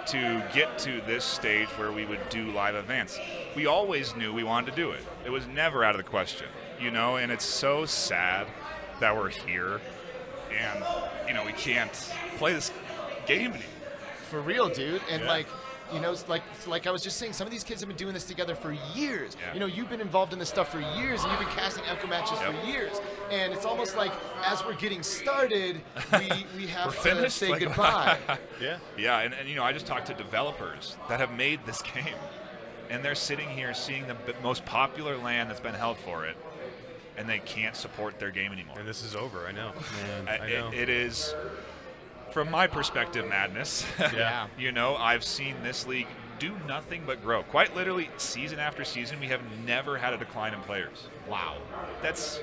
to get to this stage where we would do live events. We always knew we wanted to do it. It was never out of the question, and it's so sad that we're here and, we can't play this game anymore. For real, dude. And it's like I was just saying, some of these kids have been doing this together for years. Yeah. You've been involved in this stuff for years, and you've been casting Echo matches for years. And it's almost like as we're getting started, we have to finished? say Like, goodbye. Yeah, and I just talked to developers that have made this game, and they're sitting here seeing the most popular LAN that's been held for it, and they can't support their game anymore. And this is over. I know. Man, I know. It is, from my perspective, madness. Yeah. I've seen this league do nothing but grow. Quite literally, season after season, we have never had a decline in players. Wow. That's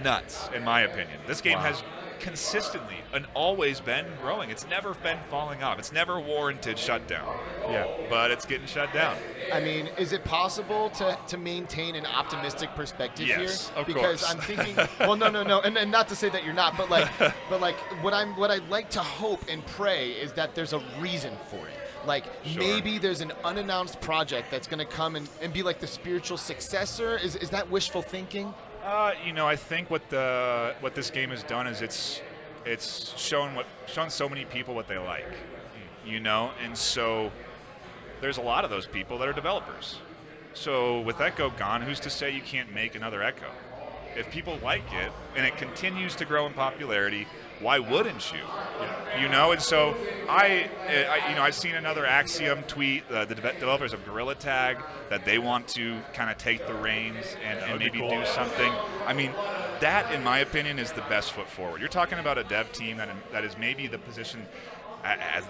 nuts, in my opinion. This game has consistently and always been growing. It's never been falling off. It's never warranted shutdown. Yeah. But it's getting shut down. I mean, is it possible to maintain an optimistic perspective Yes, here? of Because course. I'm thinking, well, no, and not to say that you're not, but what I'd like to hope and pray is that there's a reason for it. Like maybe there's an unannounced project that's going to come and be like the spiritual successor. Is that wishful thinking? I think what this game has done is it's shown so many people what they like, and so there's a lot of those people that are developers. So with Echo gone, who's to say you can't make another Echo? If people like it and it continues to grow in popularity, why wouldn't you? And so I've seen another Axiom tweet, the developers of Gorilla Tag, that they want to kind of take the reins and maybe do something. I mean, that, in my opinion, is the best foot forward. You're talking about a dev team that is maybe the position as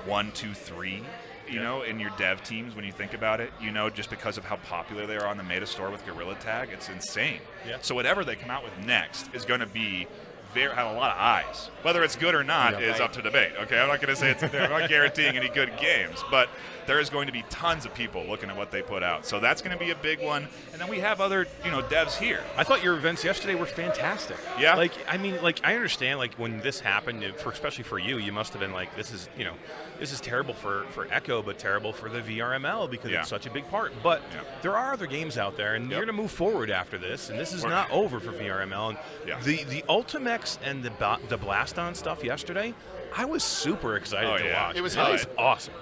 1, 2, 3. In your dev teams, when you think about it, just because of how popular they are on the Meta Store with Gorilla Tag, it's insane. Yeah. So whatever they come out with next is going to be have a lot of eyes. Whether it's good or not is up to debate. Okay, I'm not going to say I'm not guaranteeing any good games, but there is going to be tons of people looking at what they put out. So that's going to be a big one. And then we have other, devs here. I thought your events yesterday were fantastic. Yeah. I understand, when this happened, especially for you, you must have been like, this is terrible for Echo, but terrible for the VRML because it's such a big part. But there are other games out there, and you're going to move forward after this, and this is not over for VRML. And the Ultimex and the Blast On stuff yesterday, I was super excited to watch. It was awesome.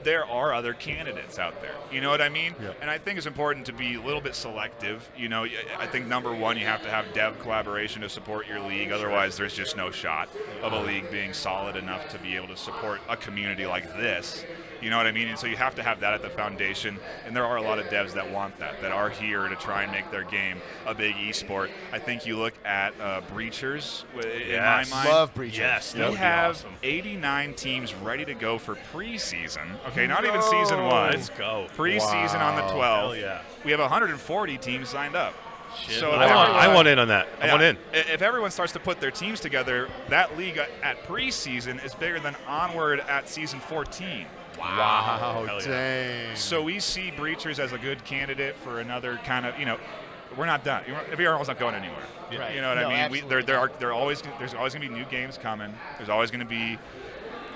there are other candidates out there. You know what I mean? Yeah. And I think it's important to be a little bit selective. You know, I think number one, you have to have dev collaboration to support your league. Otherwise, there's just no shot of a league being solid enough to be able to support a community like this. You know what I mean? And so you have to have that at the foundation. And there are a lot of devs that want that are here to try and make their game a big esport. I think you look at Breachers, in my mind. Love Breachers. Yes, that We would be have awesome. 89 teams ready to go for preseason. Okay, not even season 1. Let's go. Preseason on the 12th. Hell yeah. We have 140 teams signed up. Shit. So I want in on that. I want in. If everyone starts to put their teams together, that league at preseason is bigger than Onward at season 14. Wow, Hell yeah. dang. So we see Breachers as a good candidate for another kind of, we're not done. VRML's not going anywhere. Right. You know what No, I mean? absolutely. There's always going to be new games coming. There's always going to be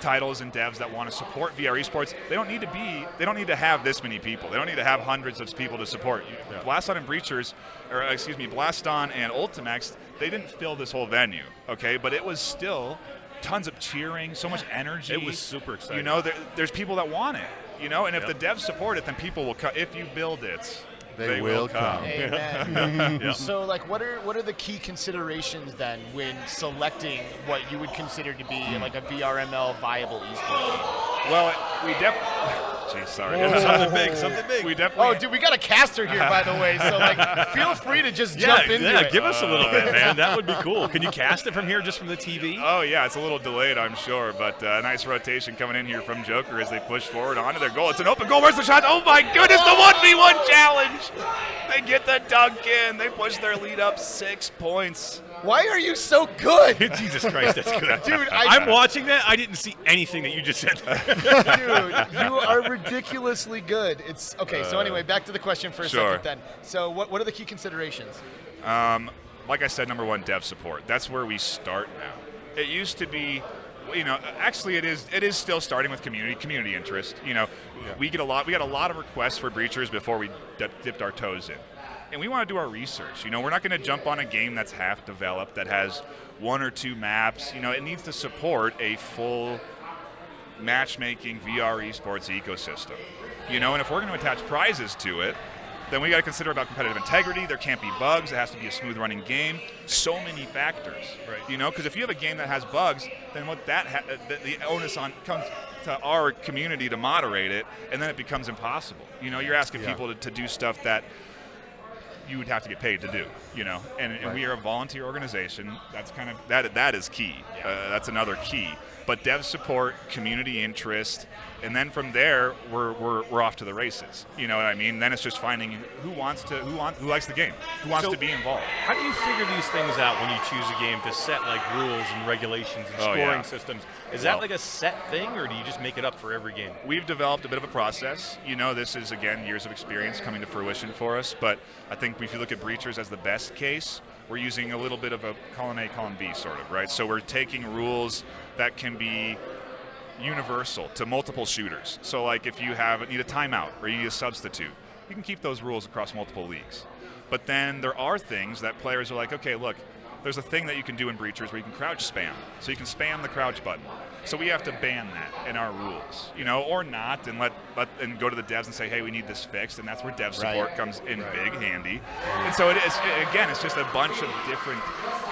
titles and devs that want to support VR esports. They don't need to have this many people. They don't need to have hundreds of people to support. Yeah. Blaston and Breachers, Blaston and Ultimax, they didn't fill this whole venue, okay? But it was still tons of cheering, so much energy. It was super exciting. You know, there's people that want it, and if Yep. the devs support it, then people will come. If you build it, They will come. Amen. Yeah. So, like, what are the key considerations then when selecting what you would consider to be like a VRML viable esport? well, we definitely. Jeez, sorry. Something big. We definitely. Oh, dude, we got a caster here, by the way. So, like, feel free to just jump into it. give us a little bit, man. That would be cool. Can you cast it from here, just from the TV? Oh, yeah, it's a little delayed, I'm sure, but a nice rotation coming in here from Joker as they push forward onto their goal. It's an open goal. Where's the shot? Oh, my goodness, the 1v1 challenge. They get the dunk in. They push their lead up 6 points. Why are you so good? Jesus Christ, that's good. Dude, I'm watching that. I didn't see anything that you just said. Dude, you are ridiculously good. It's okay. So anyway, back to the question for a Sure. second. Then, so what are the key considerations? Like I said, number one, dev support. That's where we start now. It used to be, actually it is still starting with community interest. We got a lot of requests for Breachers before we dipped our toes in. And we want to do our research. We're not going to jump on a game that's half developed, that has 1 or 2 maps. It needs to support a full matchmaking VR esports ecosystem. And if we're going to attach prizes to it, then we got to consider about competitive integrity. There can't be bugs. It has to be a smooth running game. So many factors, Right. Because if you have a game that has bugs, then what the onus comes to our community to moderate it, and then it becomes impossible. You're asking people to do stuff that you would have to get paid to do, and we are a volunteer organization. That's kind of that is key. That's another key. But dev support, community interest, and then from there we're off to the races. You know what I mean? Then it's just finding who likes the game, who wants to be involved. How do you figure these things out when you choose a game to set like rules and regulations and scoring systems? Is that like a set thing, or do you just make it up for every game? We've developed a bit of a process. This is, again, years of experience coming to fruition for us, but I think if you look at Breachers as the best case, we're using a little bit of a column A, column B sort of, right? So we're taking rules that can be universal to multiple shooters. So like if you need a timeout or you need a substitute, you can keep those rules across multiple leagues. But then there are things that players are like, okay, look, there's a thing that you can do in Breachers where you can crouch spam. So you can spam the crouch button. So we have to ban that in our rules, or not, and and go to the devs and say, hey, we need this fixed, and that's where dev support comes in big handy. And so it's just a bunch of different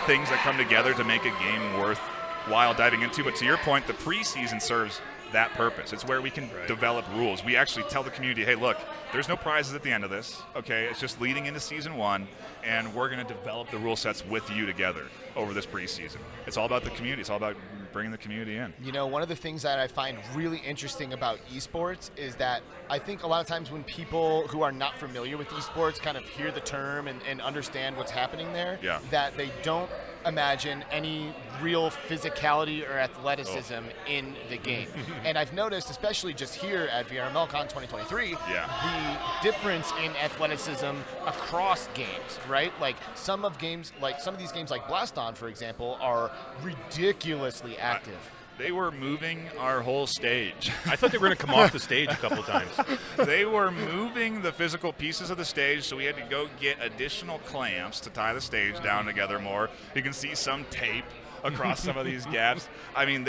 things that come together to make a game worthwhile diving into. But to your point, the preseason serves that purpose. It's where we can develop rules. We actually tell the community, hey, look, there's no prizes at the end of this, okay? It's just leading into season 1, and we're going to develop the rule sets with you together over this preseason. It's all about the community. It's all about bringing the community in. One of the things that I find really interesting about esports is that I think a lot of times when people who are not familiar with esports kind of hear the term and understand what's happening there, that they don't imagine any real physicality or athleticism in the game. And I've noticed, especially just here at VRML Con 2023, the difference in athleticism across games, right? Like some of these games like Blaston, for example, are ridiculously active. They were moving our whole stage. I thought they were going to come off the stage a couple times. They were moving the physical pieces of the stage, so we had to go get additional clamps to tie the stage down together more. You can see some tape across some of these gaps. I mean,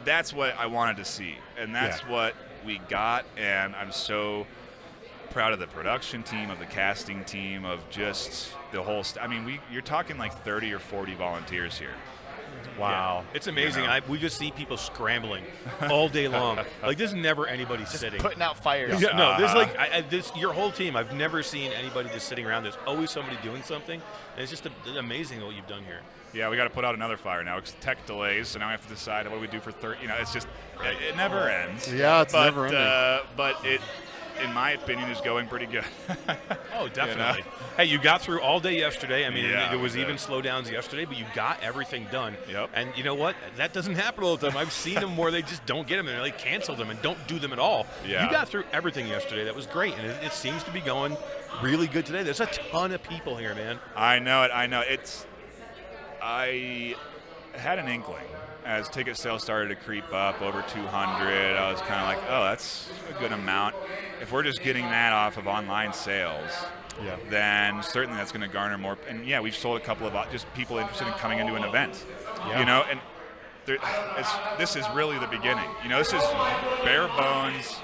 that's what I wanted to see, and that's what we got, and I'm so proud of the production team, of the casting team, of just the whole I mean, you're talking like 30 or 40 volunteers here. Wow. Yeah. It's amazing. You know? We just see people scrambling all day long. Like, there's never anybody sitting. Putting out fires. Yeah, no, there's like, your whole team, I've never seen anybody just sitting around. There's always somebody doing something. And it's just amazing what you've done here. Yeah, we got to put out another fire now. It's tech delays, so now we have to decide what do we do for 30. You know, it's just, it never ends. Yeah, it's never ending. But it, in my opinion, is going pretty good. Oh, definitely. You know? Hey, you got through all day yesterday. I mean, there was even slowdowns yesterday, but you got everything done. Yep. And you know what? That doesn't happen all the time. I've seen them where they just don't get them and they cancel them and don't do them at all. Yeah. You got through everything yesterday. That was great, and it seems to be going really good today. There's a ton of people here, man. I know it. I had an inkling as ticket sales started to creep up over 200. I was kind of like, oh, that's a good amount. If we're just getting that off of online sales, then certainly that's going to garner more. And yeah, we've sold a couple of just people interested in coming into an event. You know, and this is really the beginning. You know, this is bare bones,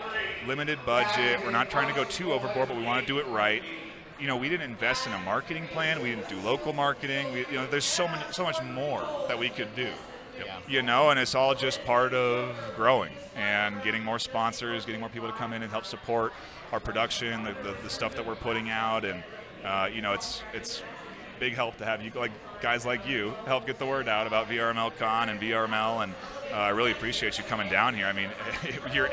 limited budget. We're not trying to go too overboard, but we want to do it right. You know, we didn't invest in a marketing plan. We didn't do local marketing. You know, there's so much more that we could do. You know, and it's all just part of growing and getting more sponsors, getting more people to come in and help support our production, the stuff that we're putting out, and you know, it's big help to have you guys like you help get the word out about VRML Con and VRML, and I really appreciate you coming down here. I mean, you're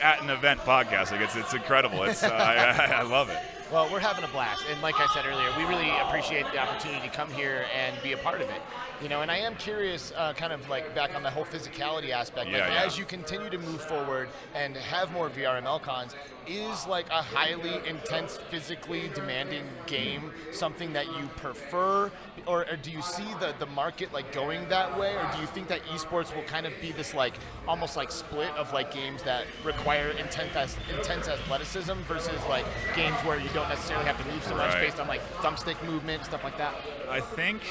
at an event podcasting. It's incredible. It's I love it. Well, we're having a blast, and like I said earlier, we really appreciate the opportunity to come here and be a part of it. You know, and I am curious, kind of like back on the whole physicality aspect. As you continue to move forward and have more VRML cons, is like a highly intense, physically demanding game something that you prefer, or do you see the market like going that way, or do you think that esports will kind of be this like almost like split of like games that require intense athleticism versus like games where you don't necessarily have to move so much based on like thumbstick movement, stuff like that? I think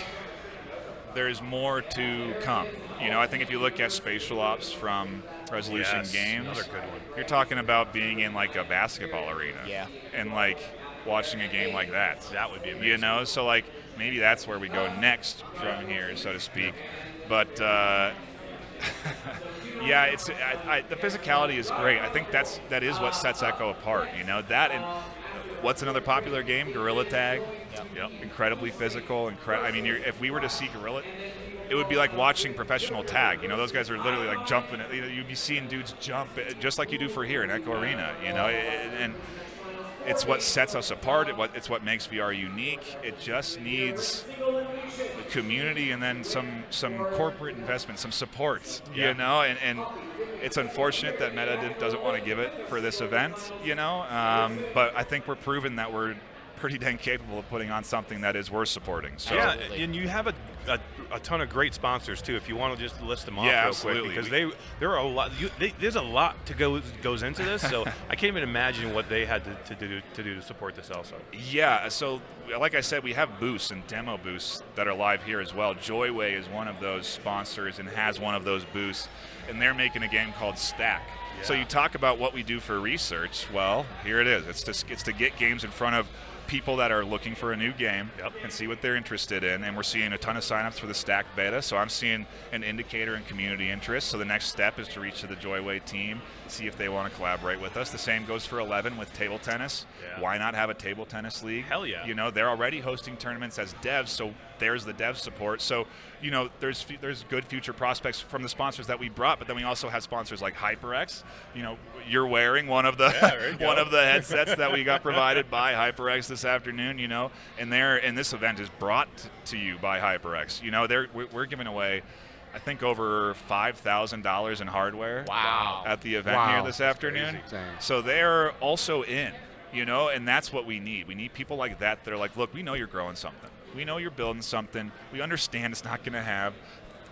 there's more to come. You know, I think if you look at spatial ops from Resolution Games, another good one. You're talking about being in like a basketball arena, and like watching a game like that. That would be amazing. You know, so like maybe that's where we go next from here, so to speak. But yeah, it's the physicality is great. I think that is what sets Echo apart. You know, that and what's another popular game? Gorilla Tag. Yep. Incredibly physical. I mean, if we were to see Gorilla, it would be like watching professional tag. You know, those guys are literally like jumping. You know, you'd be seeing dudes jump just like you do for here in Echo Arena. You know, and it's what sets us apart. It's what makes VR unique. It just needs the community and then some corporate investment, some support. You know, and it's unfortunate that Meta doesn't want to give it for this event. You know, but I think we're proving that we're pretty dang capable of putting on something that is worth supporting. So. Yeah, and you have a ton of great sponsors too. If you want to just list them off real quick, because there are a lot. There's a lot goes into this. So I can't even imagine what they had to do to support this also. Yeah. So like I said, we have booths and demo booths that are live here as well. Joyway is one of those sponsors and has one of those booths, and they're making a game called Stack. Yeah. So you talk about what we do for research. Well, here it is. It's to get games in front of people that are looking for a new game and see what they're interested in, and we're seeing a ton of signups for the Stack beta, so I'm seeing an indicator in community interest. So the next step is to reach to the Joyway team, see if they want to collaborate with us. The same goes for 11 with table tennis. Why not have a table tennis league? Hell yeah. You know, they're already hosting tournaments as devs, so there's the dev support. So, you know, there's good future prospects from the sponsors that we brought, but then we also have sponsors like HyperX. You know, you're wearing one of the one of the headsets that we got provided by HyperX this afternoon, you know, and this event is brought to you by HyperX. You know, we're giving away, I think, over $5,000 in hardware at the event here this afternoon. So they're also in, you know, and that's what we need. We need people like that that are like, look, we know you're growing something. We know you're building something. We understand it's not going to have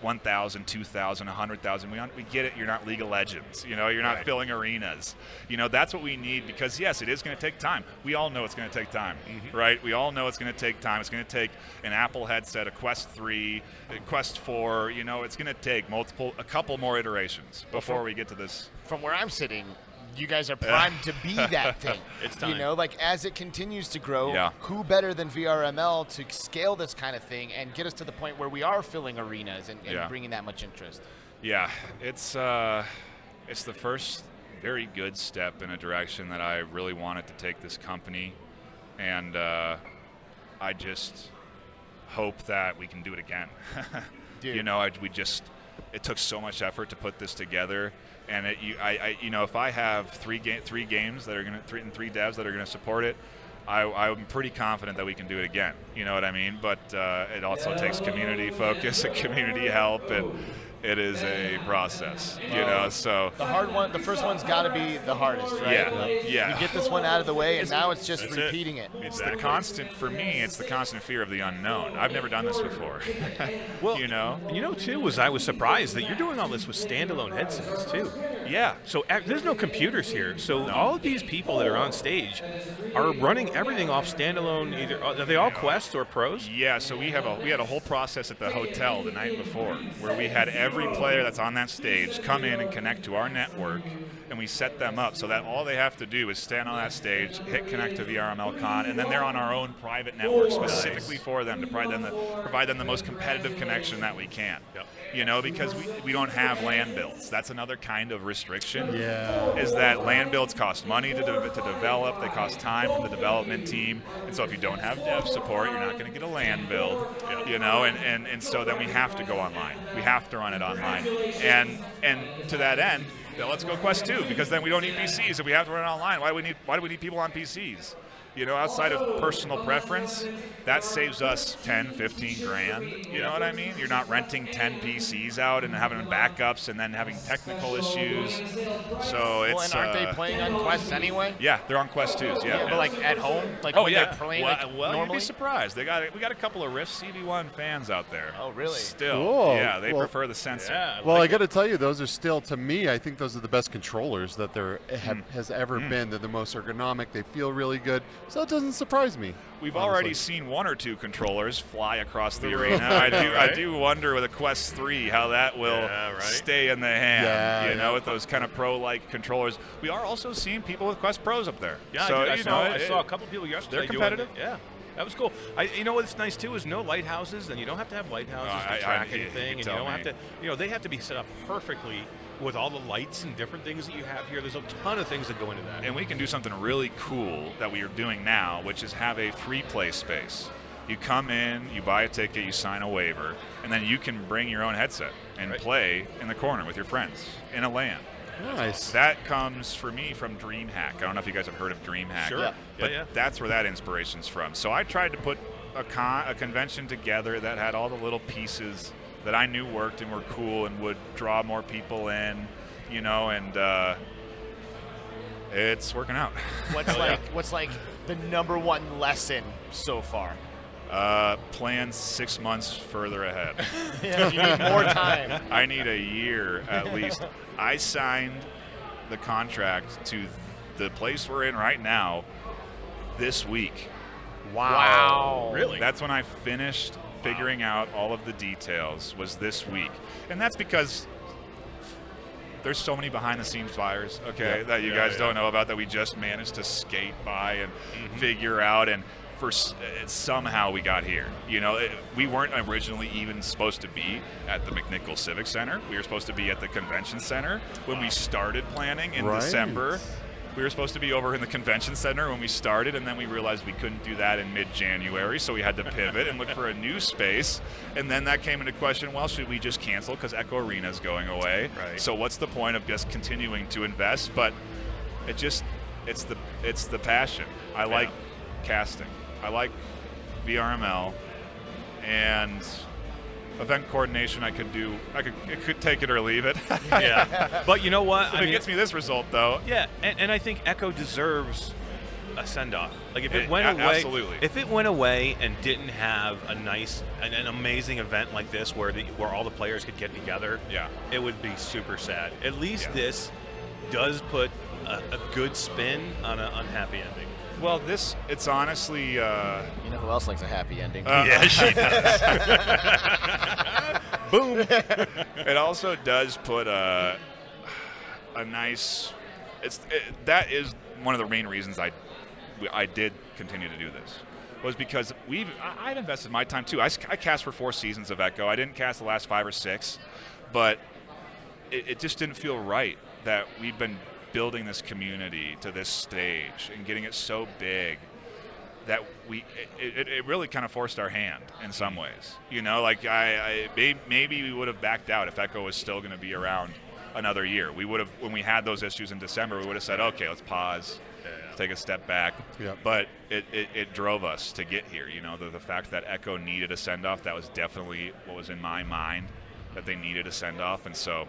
1,000, 2,000, 100,000. We get it. You're not League of Legends. You know, you're not filling arenas. You know, that's what we need because, yes, it is going to take time. We all know it's going to take time, right? We all know it's going to take time. It's going to take an Apple headset, a Quest 3, a Quest 4. You know, it's going to take a couple more iterations before we get to this. From where I'm sitting, you guys are primed to be that thing. It's time. You know, like as it continues to grow, Yeah. who better than VRML to scale this kind of thing and get us to the point where we are filling arenas and bringing that much interest? Yeah, it's the first very good step in a direction that I really wanted to take this company, and I just hope that we can do it again. Dude. You know, it took so much effort to put this together. And you know, if I have three games that are three devs that are gonna support it, I'm pretty confident that we can do it again. You know what I mean? But it also takes community focus and community help, and it is a process. You know, so The hard one, the first one's got to be the hardest, right? Yeah. You get this one out of the way, and now it's just That's it. repeating it. It's the constant, for me, it's the constant fear of the unknown. I've never done this before. Well, you know? too, I was surprised that you're doing all this with standalone headsets, too. Yeah. So there's no computers here. So all of these people that are on stage are running everything off standalone. Either are they all Quest or Pros? Yeah, so we had a whole process at the hotel the night before where we had every player that's on that stage come in and connect to our network, and we set them up so that all they have to do is stand on that stage, hit connect to VRML Con, and then they're on our own private network specifically for them to provide them the most competitive connection that we can. Yep. You know, because we don't have LAN builds. That's another kind of restriction. Yeah. Is that LAN builds cost money to develop, they cost time from the development team, and so if you don't have dev support, you're not going to get a LAN build. You know, and so then we have to go online. We have to run it online, and to that end, let's go Quest 2 because then we don't need PCs if we have to run it online. Why do we need people on PCs? You know, outside of personal preference, that saves us 10, 15 grand. You know what I mean? You're not renting 10 PCs out and having backups and then having technical issues. So it's. Well, and aren't they playing on Quests anyway? Yeah, they're on Quest 2s. Yeah. But like at home, like Oh when yeah. they're playing Well, you'd normally. be surprised. We got a couple of Rift CV1 fans out there. Oh, really? Still. Cool. Yeah, they Well- prefer the sensor. Yeah. Well, I got to tell you, those are still, to me, I think those are the best controllers that there has ever been. They're the most ergonomic. They feel really good. So it doesn't surprise me. We've honestly. already seen one or two controllers fly across the arena. I do wonder with a Quest 3 how that will stay in the hand. Yeah, you know, with those kind of pro-like controllers. We are also seeing people with Quest Pros up there. Yeah, so, I saw a couple people yesterday. They're competitive. Doing it. Yeah. That was cool. You know what's nice too is no lighthouses, and you don't have to have lighthouses to track anything, and you don't have to. You know, they have to be set up perfectly with all the lights and different things that you have here. There's a ton of things that go into that. And we can do something really cool that we are doing now, which is have a free play space. You come in, you buy a ticket, you sign a waiver, and then you can bring your own headset and play in the corner with your friends in a LAN. Nice. That comes for me from DreamHack. I don't know if you guys have heard of DreamHack. Sure. But that's where that inspiration's from. So I tried to put a convention together that had all the little pieces that I knew worked and were cool and would draw more people in, you know, and it's working out. What's like the number one lesson so far? Plan 6 months further ahead. Yeah, you need more time. I need a year at least. I signed the contract to the place we're in right now this week. Wow. Really? That's when I finished figuring out all of the details, was this week. And that's because there's so many behind-the-scenes fires, that you guys don't know about that we just managed to skate by and figure out, and somehow we got here. You know, we weren't originally even supposed to be at the McNichol Civic Center. We were supposed to be at the Convention Center when we started planning in December. We were supposed to be over in the Convention Center when we started, and then we realized we couldn't do that in mid-January, so we had to pivot and look for a new space. And then that came into question, well, should we just cancel because Echo Arena is going away? Right. So what's the point of just continuing to invest? But it's the passion. I like casting. I like VRML, and event coordination I could take it or leave it. Yeah. But you know what? If it gets me this result, though. Yeah, and I think Echo deserves a send-off. Like if it went away, absolutely. If it went away and didn't have a nice, an amazing event like this where all the players could get together, it would be super sad. At least this does put a good spin on an unhappy ending. Well, it's honestly. You know who else likes a happy ending? Yeah, she does. Boom. It also does put a nice. That is one of the main reasons I did continue to do this, was because I've invested my time too. I cast for 4 seasons of Echo. I didn't cast the last 5 or 6, but it just didn't feel right that we've been building this community to this stage and getting it so big that it really kind of forced our hand in some ways. You know, like maybe we would have backed out if Echo was still going to be around another year. We would have, when we had those issues in December, we would have said, okay, let's pause, take a step back. Yep. But it drove us to get here. You know, the fact that Echo needed a send-off, that was definitely what was in my mind, that they needed a send-off. And so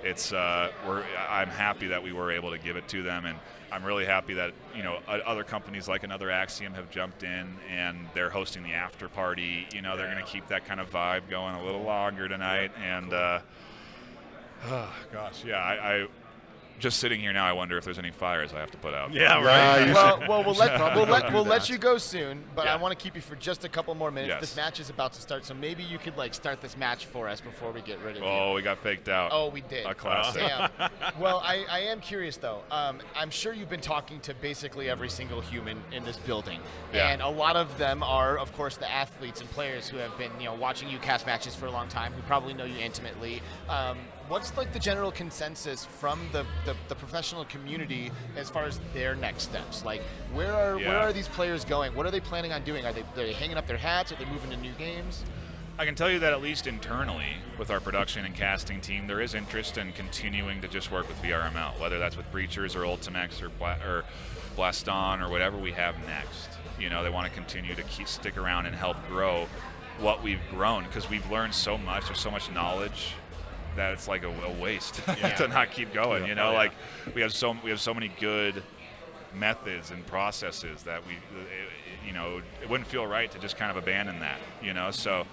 it's I'm happy that we were able to give it to them, and I'm really happy that, you know, other companies like Another Axiom have jumped in and they're hosting the after party. You know, they're going to keep that kind of vibe going a little longer tonight. And oh gosh, yeah, I just sitting here now, I wonder if there's any fires I have to put out. Yeah, right. Well, we'll let you go soon, but I want to keep you for just a couple more minutes. Yes. This match is about to start, so maybe you could start this match for us before we get rid of you. Oh, we got faked out. Oh, we did. A classic. Damn. Well, I am curious though. I'm sure you've been talking to basically every single human in this building, and a lot of them are, of course, the athletes and players who have been, you know, watching you cast matches for a long time, who probably know you intimately. What's the general consensus from the professional community as far as their next steps? Like, where are these players going? What are they planning on doing? Are they hanging up their hats? Are they moving to new games? I can tell you that at least internally with our production and casting team, there is interest in continuing to just work with VRML, whether that's with Breachers or Ultimex or Blaston or whatever we have next. You know, they want to continue to stick around and help grow what we've grown, because we've learned so much. There's so much knowledge that it's like a waste to not keep going. You know, like we have so many good methods and processes that you know, it wouldn't feel right to just kind of abandon that. You know, so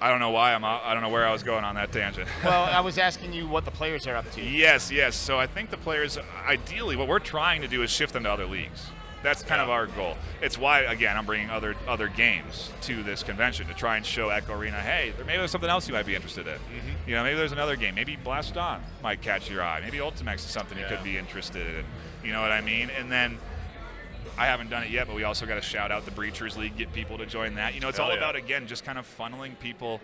I don't know why I don't know where I was going on that tangent. Well, I was asking you what the players are up to. Yes. So I think the players, ideally, what we're trying to do is shift them to other leagues. That's kind of our goal. It's why, again, I'm bringing other games to this convention to try and show Echo Arena, hey, maybe there's something else you might be interested in. You know, maybe there's another game. Maybe Blaston might catch your eye. Maybe Ultimex is something you could be interested in. You know what I mean? And then I haven't done it yet, but we also got to shout out the Breachers League, get people to join that. You know, it's all about, again, just kind of funneling people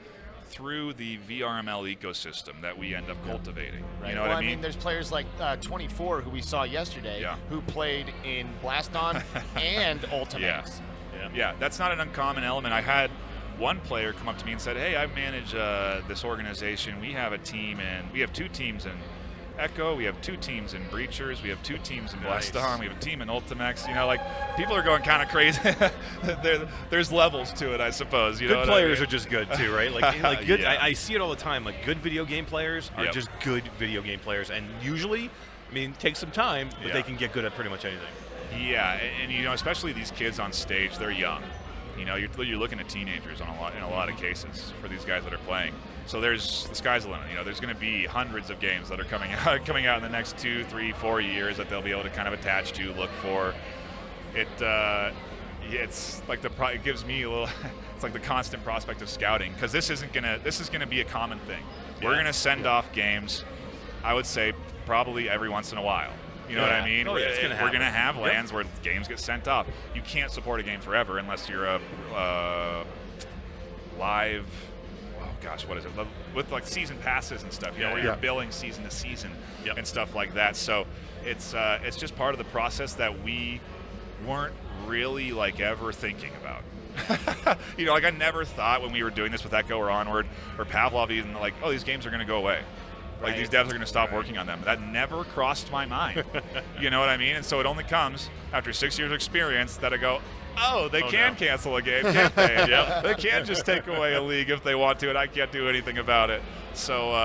through the VRML ecosystem that we end up cultivating. Right. You know what I mean? There's players like 24 who we saw yesterday who played in Blaston and Ultimax. Yeah, that's not an uncommon element. I had one player come up to me and said, hey, I manage this organization. We have a team, and we have 2 teams in Echo, we have 2 teams in Breachers, we have 2 teams in Blaston, we have a team in Ultimex. You know, like, people are going kind of crazy. There's levels to it, I suppose. You know, good players are just good too, right? Like good. Yeah. I see it all the time. Like, good video game players are just good video game players, and usually, I mean, it takes some time, but they can get good at pretty much anything. Yeah, and you know, especially these kids on stage, they're young. You know, you're looking at teenagers in a lot of cases for these guys that are playing. So the sky's the limit. You know, there's going to be hundreds of games that are coming out in the next 2, 3, 4 years that they'll be able to kind of attach to, look for. It's like it gives me a little. It's like the constant prospect of scouting, because this is gonna be a common thing. We're gonna send off games, I would say, probably every once in a while. You know what I mean? It's gonna we're going to have lands where games get sent off. You can't support a game forever unless you're a live, oh gosh, what is it? With like season passes and stuff, you know, where you're billing season to season and stuff like that. So it's just part of the process that we weren't really like ever thinking about. You know, like I never thought when we were doing this with Echo or Onward or Pavlov even like, oh, these games are going to go away. Like, these devs are going to stop working on them. That never crossed my mind. You know what I mean? And so it only comes after 6 years of experience that I go, oh, they can cancel a game, can't they? They can just take away a league if they want to, and I can't do anything about it. So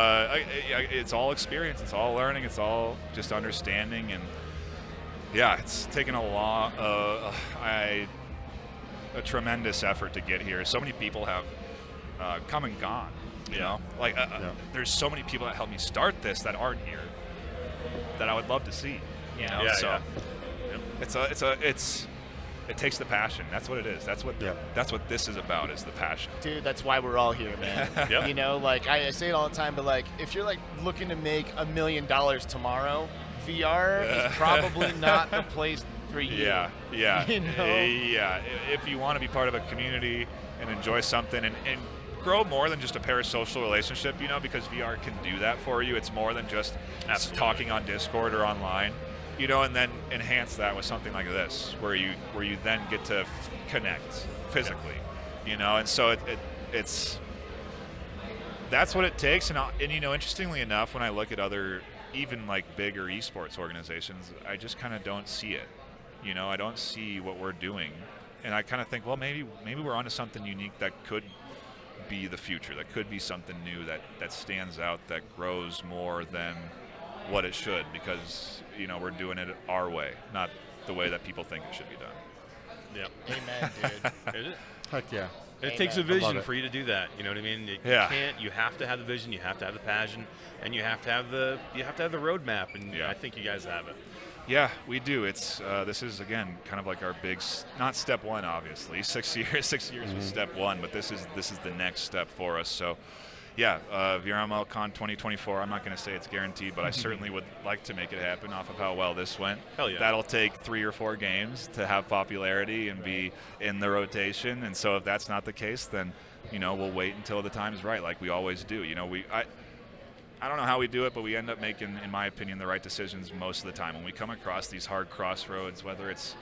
it's all experience. It's all learning. It's all just understanding. And Yeah, it's taken a tremendous effort to get here. So many people have come and gone. You know, like there's so many people that helped me start this that aren't here that I would love to see. You know? It takes the passion. That's what it is. That's what this is about, is the passion. Dude, that's why we're all here, man. You know, like I say it all the time, but like if you're like looking to make $1 million tomorrow, VR is probably not the place for you. Yeah. You know? Yeah. If you want to be part of a community and enjoy something and grow more than just a parasocial relationship, you know, because VR can do that for you. It's more than just talking on Discord or online. You know, and then enhance that with something like this, where you then get to connect physically, you know, and so it's that's what it takes. And you know, interestingly enough, when I look at other even like bigger esports organizations, I just kind of don't see it. You know, I don't see what we're doing, and I kind of think, well, maybe we're onto something unique that could be the future. That could be something new that stands out, that grows more than what it should, because you know we're doing it our way, not the way that people think it should be done. Yeah. Amen, dude. Heck yeah. It takes a vision for you to do that. You know what I mean? You have to have the vision, you have to have the passion, and you have to have the roadmap. And I think you guys have it. Yeah, we do. It's this is again kind of like our big, not step one, obviously. 6 years was step one, but this is the next step for us. So. Yeah, VRML Con 2024, I'm not going to say it's guaranteed, but I certainly would like to make it happen off of how well this went. Hell yeah. That'll take 3 or 4 games to have popularity and be in the rotation, and so if that's not the case, then, you know, we'll wait until the time is right, like we always do. You know, I don't know how we do it, but we end up making, in my opinion, the right decisions most of the time. When we come across these hard crossroads, whether it's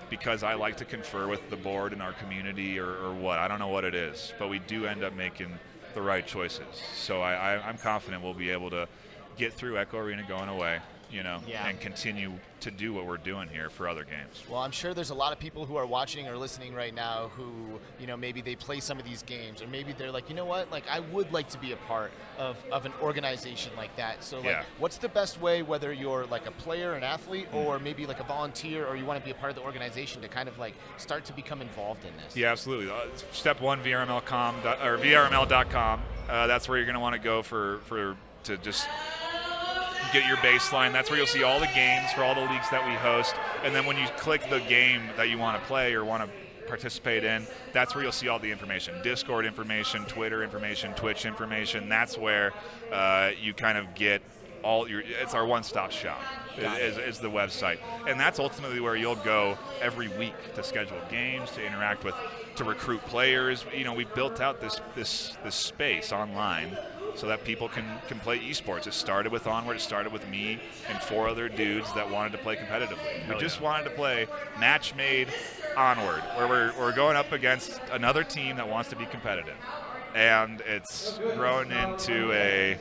because I like to confer with the board and our community or what, I don't know what it is, but we do end up making the right choices. So I'm confident we'll be able to get through Echo Arena going away, you know, and continue to do what we're doing here for other games. Well, I'm sure there's a lot of people who are watching or listening right now who, you know, maybe they play some of these games, or maybe they're like, you know what, like I would like to be a part of an organization like that. So like, what's the best way, whether you're like a player, an athlete, or maybe like a volunteer, or you want to be a part of the organization, to kind of like start to become involved in this? Yeah, absolutely. Step one, VRML.com or VRML.com. That's where you're going to want to go to just get your baseline. That's where you'll see all the games for all the leagues that we host. And then when you click the game that you want to play or want to participate in, that's where you'll see all the information. Discord information, Twitter information, Twitch information. That's where you kind of get all your, it's our one-stop shop is the website. And that's ultimately where you'll go every week to schedule games, to interact with, to recruit players. You know, we've built out this space online so that people can play esports. It started with Onward. It started with me and 4 other dudes that wanted to play competitively. We just wanted to play match-made Onward, where we're going up against another team that wants to be competitive. And it's grown into a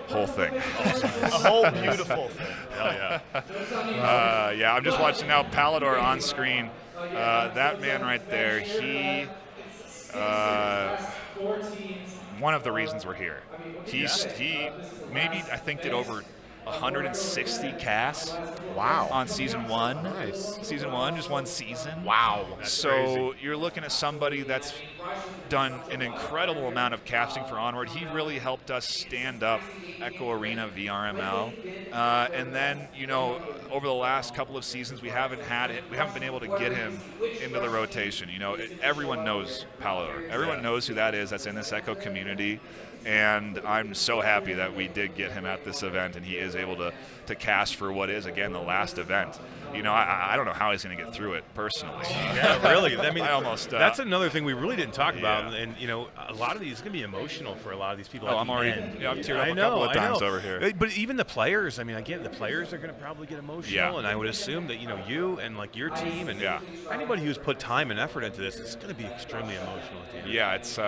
whole thing. A whole beautiful thing. Hell yeah. Yeah, I'm just watching now Pallador on screen. That man right there, he... one of the reasons we're here. He maybe, I think, did over 160 casts. Wow. On season 1. Nice. Season 1, just one season. Wow. So crazy. You're looking at somebody that's done an incredible amount of casting for Onward. He really helped us stand up Echo Arena VRML. And then, you know, over the last couple of seasons, we haven't been able to get him into the rotation. You know, everyone knows Pallador. Everyone knows who that is that's in this Echo community. And I'm so happy that we did get him at this event, and he is able to cast for what is, again, the last event. You know, I don't know how he's going to get through it personally. Yeah, really. I mean, I almost. That's another thing we really didn't talk about, and you know, a lot of these going to be emotional for a lot of these people. Oh, I'm already. Yeah, I've teared up a couple of times over here. But even the players. I mean, again, the players are going to probably get emotional, and I would assume that, you know, you and like your team and anybody who's put time and effort into this is going to be extremely emotional at the end. Yeah, it's.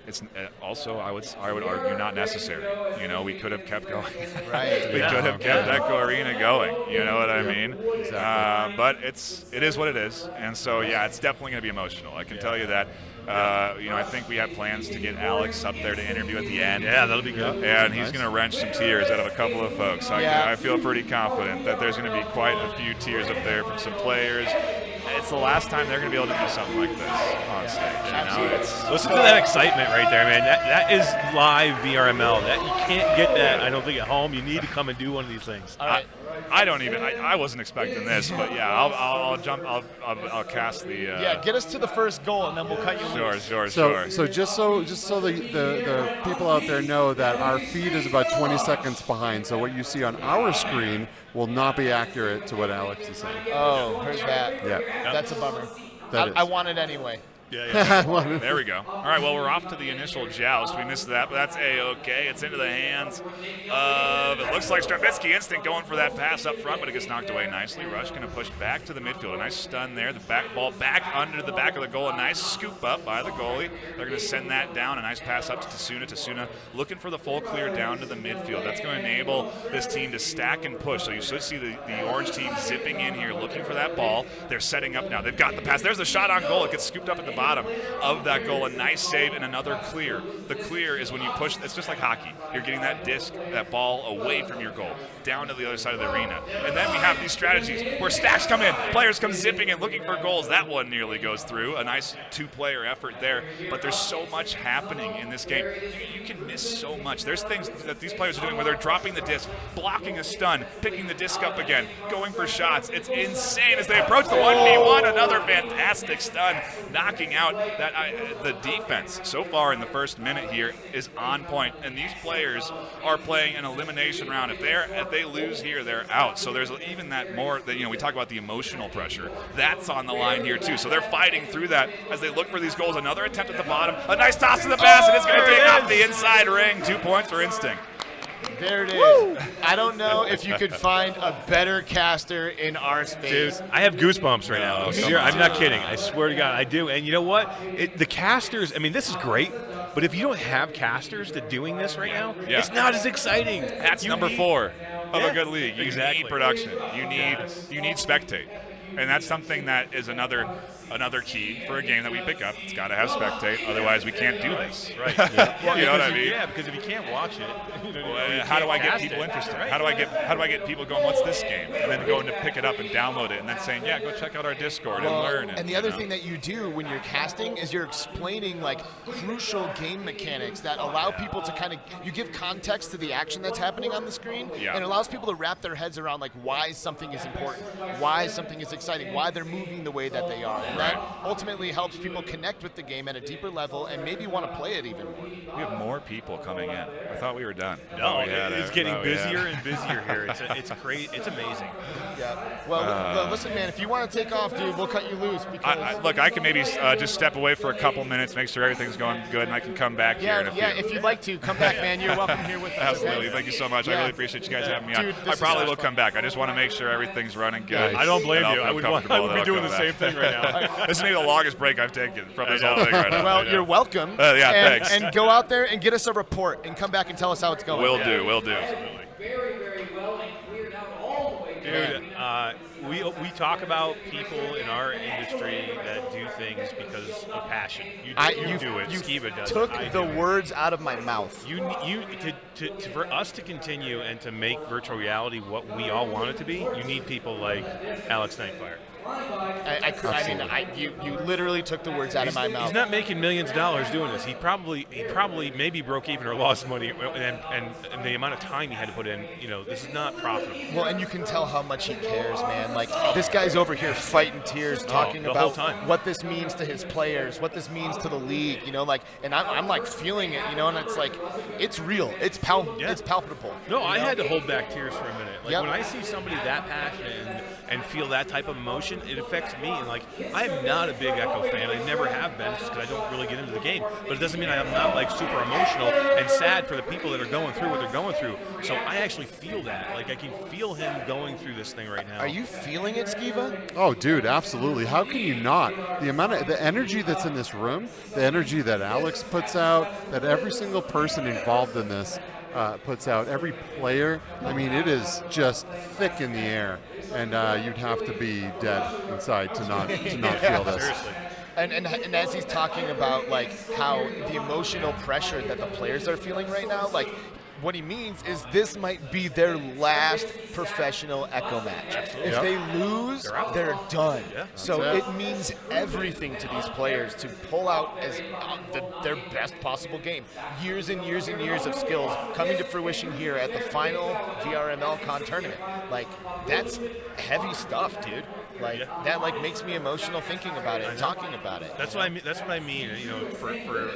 It's also I would argue not necessary. You know, we could have kept going. Right. We could have kept Echo Arena going. You know what I mean? Exactly. But it is what it is, and so yeah, it's definitely going to be emotional. I can tell you that. You know, I think we have plans to get Alex up there to interview at the end. Yeah, that'll be good. And he's going to wrench some tears out of a couple of folks. I feel pretty confident that there's going to be quite a few tears up there from some players. It's the last time they're going to be able to do something like this on stage. You know? Listen to that excitement right there, man. That is live VRML. That you can't get that, I don't think, at home. You need to come and do one of these things. All right. I wasn't expecting this, but yeah, I'll jump. I'll cast the. Get us to the first goal, and then we'll cut you loose. Sure. So just so the people out there know that our feed is about 20 seconds behind. So what you see on our screen will not be accurate to what Alex is saying. Oh, heard that. Yeah. That's a bummer. That is. I want it anyway. There we go. All right, well, we're off to the initial joust. We missed that, but that's A-okay. It's into the hands of, it looks like Strabitsky Instinct going for that pass up front, but it gets knocked away nicely. Rush going to push back to the midfield. A nice stun there. The back ball back under the back of the goal. A nice scoop up by the goalie. They're going to send that down. A nice pass up to Tsuna. Tsuna looking for the full clear down to the midfield. That's going to enable this team to stack and push. So you should see the orange team zipping in here, looking for that ball. They're setting up now. They've got the pass. There's the shot on goal. It gets scooped up at the bottom of that goal. A nice save and another clear. The clear is when you push. It's just like hockey. You're getting that disc, that ball away from your goal, down to the other side of the arena. And then we have these strategies where stacks come in, players come zipping in looking for goals. That one nearly goes through. A nice two-player effort there. But there's so much happening in this game. You can miss so much. There's things that these players are doing where they're dropping the disc, blocking a stun, picking the disc up again, going for shots. It's insane as they approach the 1v1. Another fantastic stun, knocking out that the defense so far in the first minute here is on point, and these players are playing an elimination round. If they lose here, they're out. So there's even that more that, you know, we talk about the emotional pressure that's on the line here too. So they're fighting through that as they look for these goals. Another attempt at the bottom, a nice toss to the pass, and it's going to take off the inside ring. 2 points for Instinct. There it is. I don't know if you could find a better caster in our space. Dude, I have goosebumps right now. I'm not kidding. I swear to God, I do. And you know what? The casters, I mean, this is great, but if you don't have casters to doing this right now, it's not as exciting. That's number 4 of a good league. You need production. You need spectate. And that's something that is another key for a game that we pick up. It's got to have spectate, otherwise we can't do this. Right. Well, you know what I mean? Yeah, because if you can't watch it, how do I get people interested? Right? How do I get people going, what's this game? And then going to pick it up and download it, and then saying, yeah, go check out our Discord and learn. And the other thing that you do when you're casting is you're explaining like crucial game mechanics that allow people to kind of, you give context to the action that's happening on the screen, and it allows people to wrap their heads around like why something is important, why something is exciting, why they're moving the way that they are. And that ultimately helps people connect with the game at a deeper level and maybe want to play it even more. We have more people coming in. I thought we were done. No, it's getting busier and busier here. It's great. It's amazing. Yeah. Well, listen, man, if you want to take off, dude, we'll cut you loose. Because look, I can maybe just step away for a couple minutes, make sure everything's going good, and I can come back here in a few. Yeah, if you'd like to, come back, man. You're welcome here with us. Absolutely. Okay? Thank you so much. I really appreciate you guys having me on. Dude, I probably will come back. I just want to make sure everything's running good. I don't blame you. I would be doing the back. same thing right now. This is maybe the longest break I've taken from this whole thing right now. Well, you're welcome. Thanks. And go out there and get us a report and come back and tell us how it's going. Will do. Very, very well. And we're now all the way back. Dude, we talk about people in our industry that do things because of passion. You do it. Skeeva does took it. the words out of my mouth. For us to continue and to make virtual reality what we all want it to be, you need people like Alex Nightfire. You literally took the words out of my mouth. He's not making millions of dollars doing this. He probably maybe broke even or lost money, and the amount of time he had to put in. You know, this is not profitable. Well, and you can tell how much he cares, man. Like this guy's over here fighting tears, talking the whole about time. what this means to his players, what this means to the league. You know, like, and I'm like feeling it. You know, and it's like, it's real. It's palpable. No, I had to hold back tears for a minute. Like when I see somebody that passionate and feel that type of emotion. emotion, it affects me. And like, I am not a big Echo fan. I never have been, just because I don't really get into the game. But it doesn't mean I'm not like super emotional and sad for the people that are going through what they're going through. So I actually feel that. Like, I can feel him going through this thing right now. Are you feeling it, Skeeva? Oh, dude, absolutely. How can you not? The energy that's in this room, the energy that Alex puts out, that every single person involved in this puts out, every player. I mean, it is just thick in the air, and you'd have to be dead inside to not feel this. Seriously. And as he's talking about like how the emotional pressure that the players are feeling right now, like what he means is this might be their last professional Echo match. Absolutely. If they lose, they're done. Yeah, so it means everything to these players to pull out as their best possible game. Years and years and years of skills coming to fruition here at the final VRML Con tournament. Like, that's heavy stuff, dude. Like that like makes me emotional thinking about it and talking about it. That's what I mean. That's what I mean. You know, for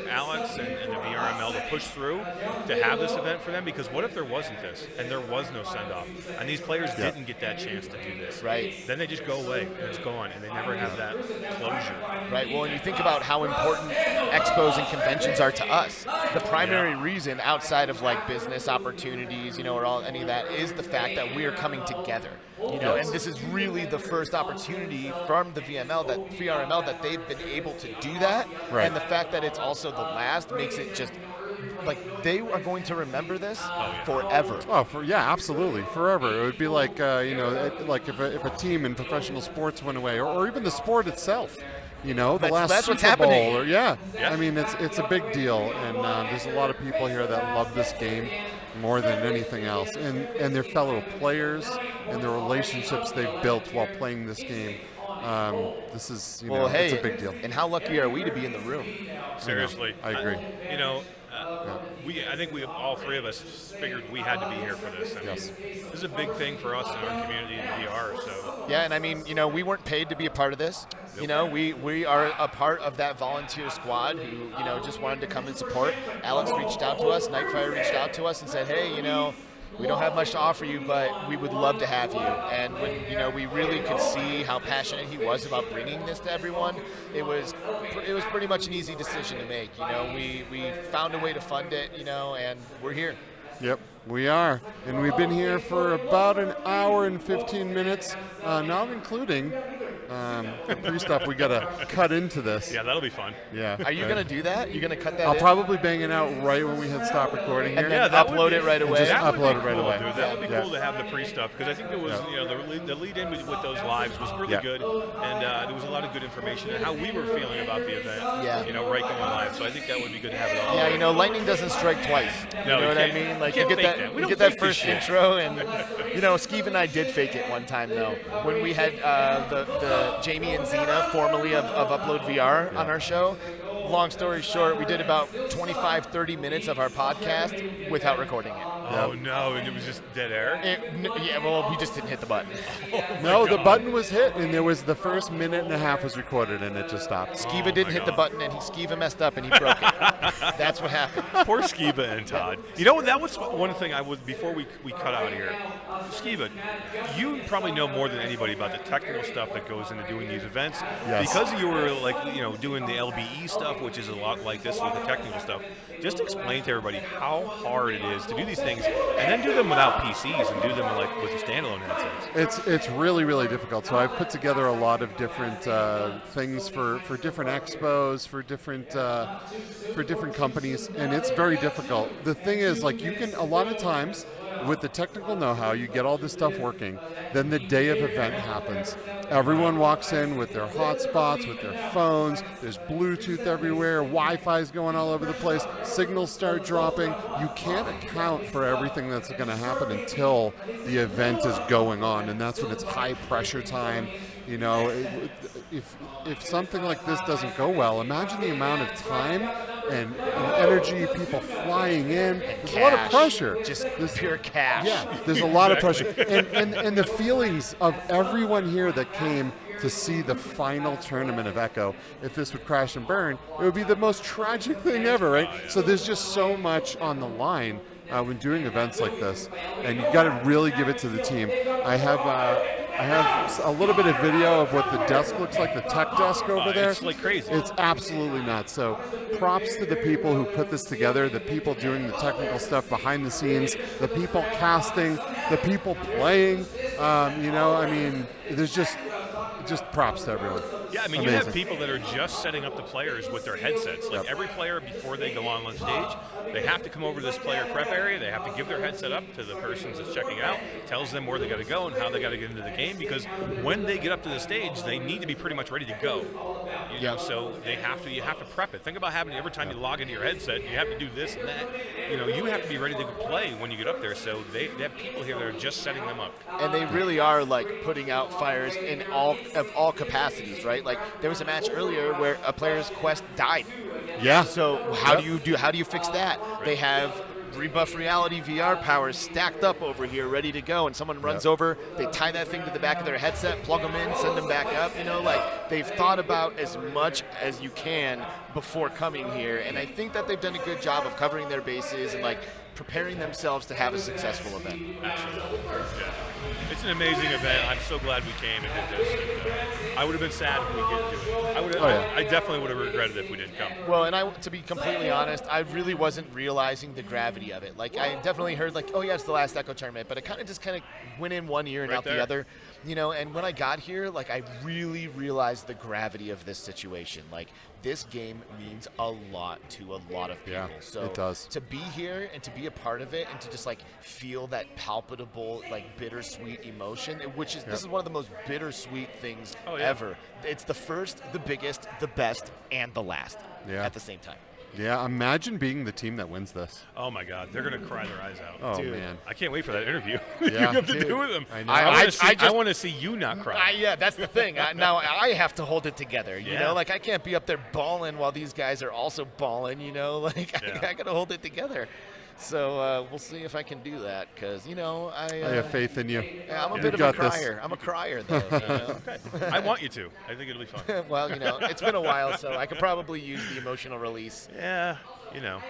Alex and the VRML to push through to have this event for them, because what if there wasn't this and there was no send off and these players didn't get that chance to do this? Right. Then they just go away and it's gone and they never have that closure. Right. Well, and you think about how important expos and conventions are to us. The primary reason outside of like business opportunities, you know, or all any of that is the fact that we are coming together. You know, and this is really the first opportunity from the VRML that they've been able to do that. Right. And the fact that it's also the last makes it just like they are going to remember this forever. Oh, absolutely, forever. It would be like you know, like if a team in professional sports went away, or even the sport itself. You know, the last that's Super what's happening. Bowl, I mean, it's a big deal, and there's a lot of people here that love this game more than anything else, and their fellow players and the relationships they've built while playing this game. This is, you know, it's a big deal. And how lucky are we to be in the room? Seriously, I agree. I think we all three of us figured we had to be here for this. I mean, this is a big thing for us in our community in VR. So yeah, and I mean, you know, we weren't paid to be a part of this. You know, we are a part of that volunteer squad who, you know, just wanted to come and support. Alex reached out to us, Nightfire reached out to us and said, hey, you know, we don't have much to offer you, but we would love to have you. And when, you know, we really could see how passionate he was about bringing this to everyone, it was pretty much an easy decision to make. You know, we found a way to fund it, you know, and we're here. Yep, we are. And we've been here for about an hour and 15 minutes, not including the pre-stuff we got to cut into this. yeah, that'll be fun. Yeah. Are you going to do that? You're going to cut that I'll in? probably bang it out right when we hit stop recording here. And then upload it right away. Just That would upload be it right cool, away. dude. That would be cool to have the pre-stuff, because I think it was, you know, the lead in with those lives was really good, and there was a lot of good information and how we were feeling about the event. You know, right going live. So I think that would be good to have it all. Yeah, you know, lightning doesn't strike twice. You know what I mean? Like you get that first intro, and you know, Skeeva and I did fake it one time though when we had the Jamie and Zena, formerly of Upload VR, on our show. Long story short, we did about 25-30 minutes of our podcast without recording it. Oh no, and it was just dead air? Well, we just didn't hit the button. No, the button was hit, and there was the first minute and a half was recorded, and it just stopped. Skeeva didn't hit the button, and Skeeva messed up, and he broke it. That's what happened. Poor Skeeva and Todd. You know, that was one thing I would, before we cut out here. Skeeva, you probably know more than anybody about the technical stuff that goes into doing these events. Yes. Because you were, like, you know, doing the LBE stuff, which is a lot like this with the technical stuff. Just explain to everybody how hard it is to do these things, and then do them without PCs and do them with the standalone headsets. It's really, really difficult. So I've put together a lot of different things for different expos, for different companies, and it's very difficult. The thing is, like, you can, a lot of times with the technical know-how, you get all this stuff working, then the day of event happens. Everyone walks in with their hotspots, with their phones, there's Bluetooth everywhere, Wi-Fi's going all over the place, signals start dropping. You can't account for everything that's going to happen until the event is going on, and that's when it's high pressure time. You know, if something like this doesn't go well, imagine the amount of time and energy, people flying in. There's a lot of pressure. Just pure cash. Yeah, there's a lot of pressure. And the feelings of everyone here that came to see the final tournament of Echo, if this would crash and burn, it would be the most tragic thing ever, right? So there's just so much on the line when doing events like this, and you got to really give it to the team. I have I have a little bit of video of what the desk looks like, the tech desk over there. It's like crazy. It's absolutely nuts. So props to the people who put this together, the people doing the technical stuff behind the scenes, the people casting, the people playing. You know, I mean, there's just props to everyone. Yeah, I mean, Amazing. you have people that are just setting up the players with their headsets. Like every player, before they go on stage, they have to come over to this player prep area. They have to give their headset up to the person that's checking out, tells them where they got to go and how they got to get into the game. Because when they get up to the stage, they need to be pretty much ready to go. You know, so you have to prep it. Think about having every time you log into your headset, you have to do this and that. You know, you have to be ready to play when you get up there. So they have people here that are just setting them up. And they really are like putting out fires in all capacities, right? Like there was a match earlier where a player's quest died. Yeah. So how do you fix that? Right. They have Rebuff Reality VR powers stacked up over here, ready to go, and someone runs over, they tie that thing to the back of their headset, plug them in, send them back up. You know, like they've thought about as much as you can before coming here, and I think that they've done a good job of covering their bases and like preparing themselves to have a successful event. Absolutely. Yeah. It's an amazing event. I'm so glad we came and did this. And, I would have been sad if we didn't do it. I definitely would have regretted it if we didn't come. Well, and to be completely honest, I really wasn't realizing the gravity of it. Like, I definitely heard, like, oh, yeah, it's the last Echo tournament, but it kind of went in one ear and out the other. You know, and when I got here, like, I really realized the gravity of this situation. Like, this game means a lot to a lot of people. Yeah, so it does. To be here and to be a part of it and to just, like, feel that palpable, like, bittersweet emotion, which is, this is one of the most bittersweet things ever. It's the first, the biggest, the best, and the last at the same time. Yeah, imagine being the team that wins this. Oh my God, they're gonna cry their eyes out. Oh Dude. man, I can't wait for that interview. Yeah, you have to do with them. I know. I want to see you not cry. Yeah, that's the thing. Now I have to hold it together. You know, like I can't be up there bawling while these guys are also bawling. You know, like I gotta hold it together. So we'll see if I can do that, because you know I have faith in you. Yeah, I'm a bit of a crier. I'm a crier though. You know? Okay. I want you to. I think it'll be fun. Well, you know, it's been a while, so I could probably use the emotional release. Yeah, you know.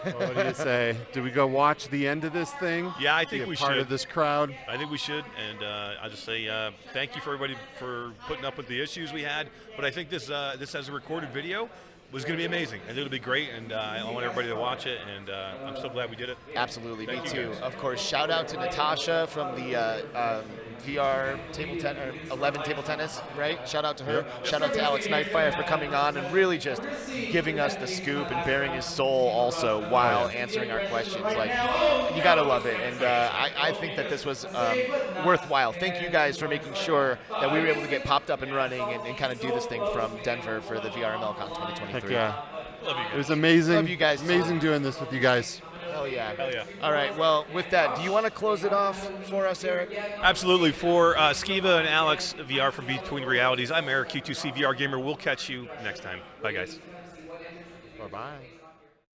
Well, what do you say? Do we go watch the end of this thing? Yeah, I think be we part should. of this crowd. I think we should, and I'll just say thank you for everybody for putting up with the issues we had. But I think this as a recorded video was going to be amazing, and it'll be great, and I want everybody to watch it, and I'm so glad we did it. Absolutely, Thank me you too. guys. Of course, shout out to Natasha from the VR table tennis, 11 table tennis, right? Shout out to her. Shout out to Alex Nightfire for coming on and really just giving us the scoop and bearing his soul also while answering our questions. Like, you gotta love it, and I think that this was worthwhile. Thank you guys for making sure that we were able to get popped up and running and kind of do this thing from Denver for the VRML Con 2023. Heck yeah. Love you guys. It was amazing. Love you guys. Amazing doing this with you guys. Hell yeah. Hell yeah. All right, well, with that, do you want to close it off for us, Eric? Absolutely. For Skeeva and Alex, VR from Between Realities, I'm Eric, Q2C VR Gamer. We'll catch you next time. Bye, guys. Bye-bye.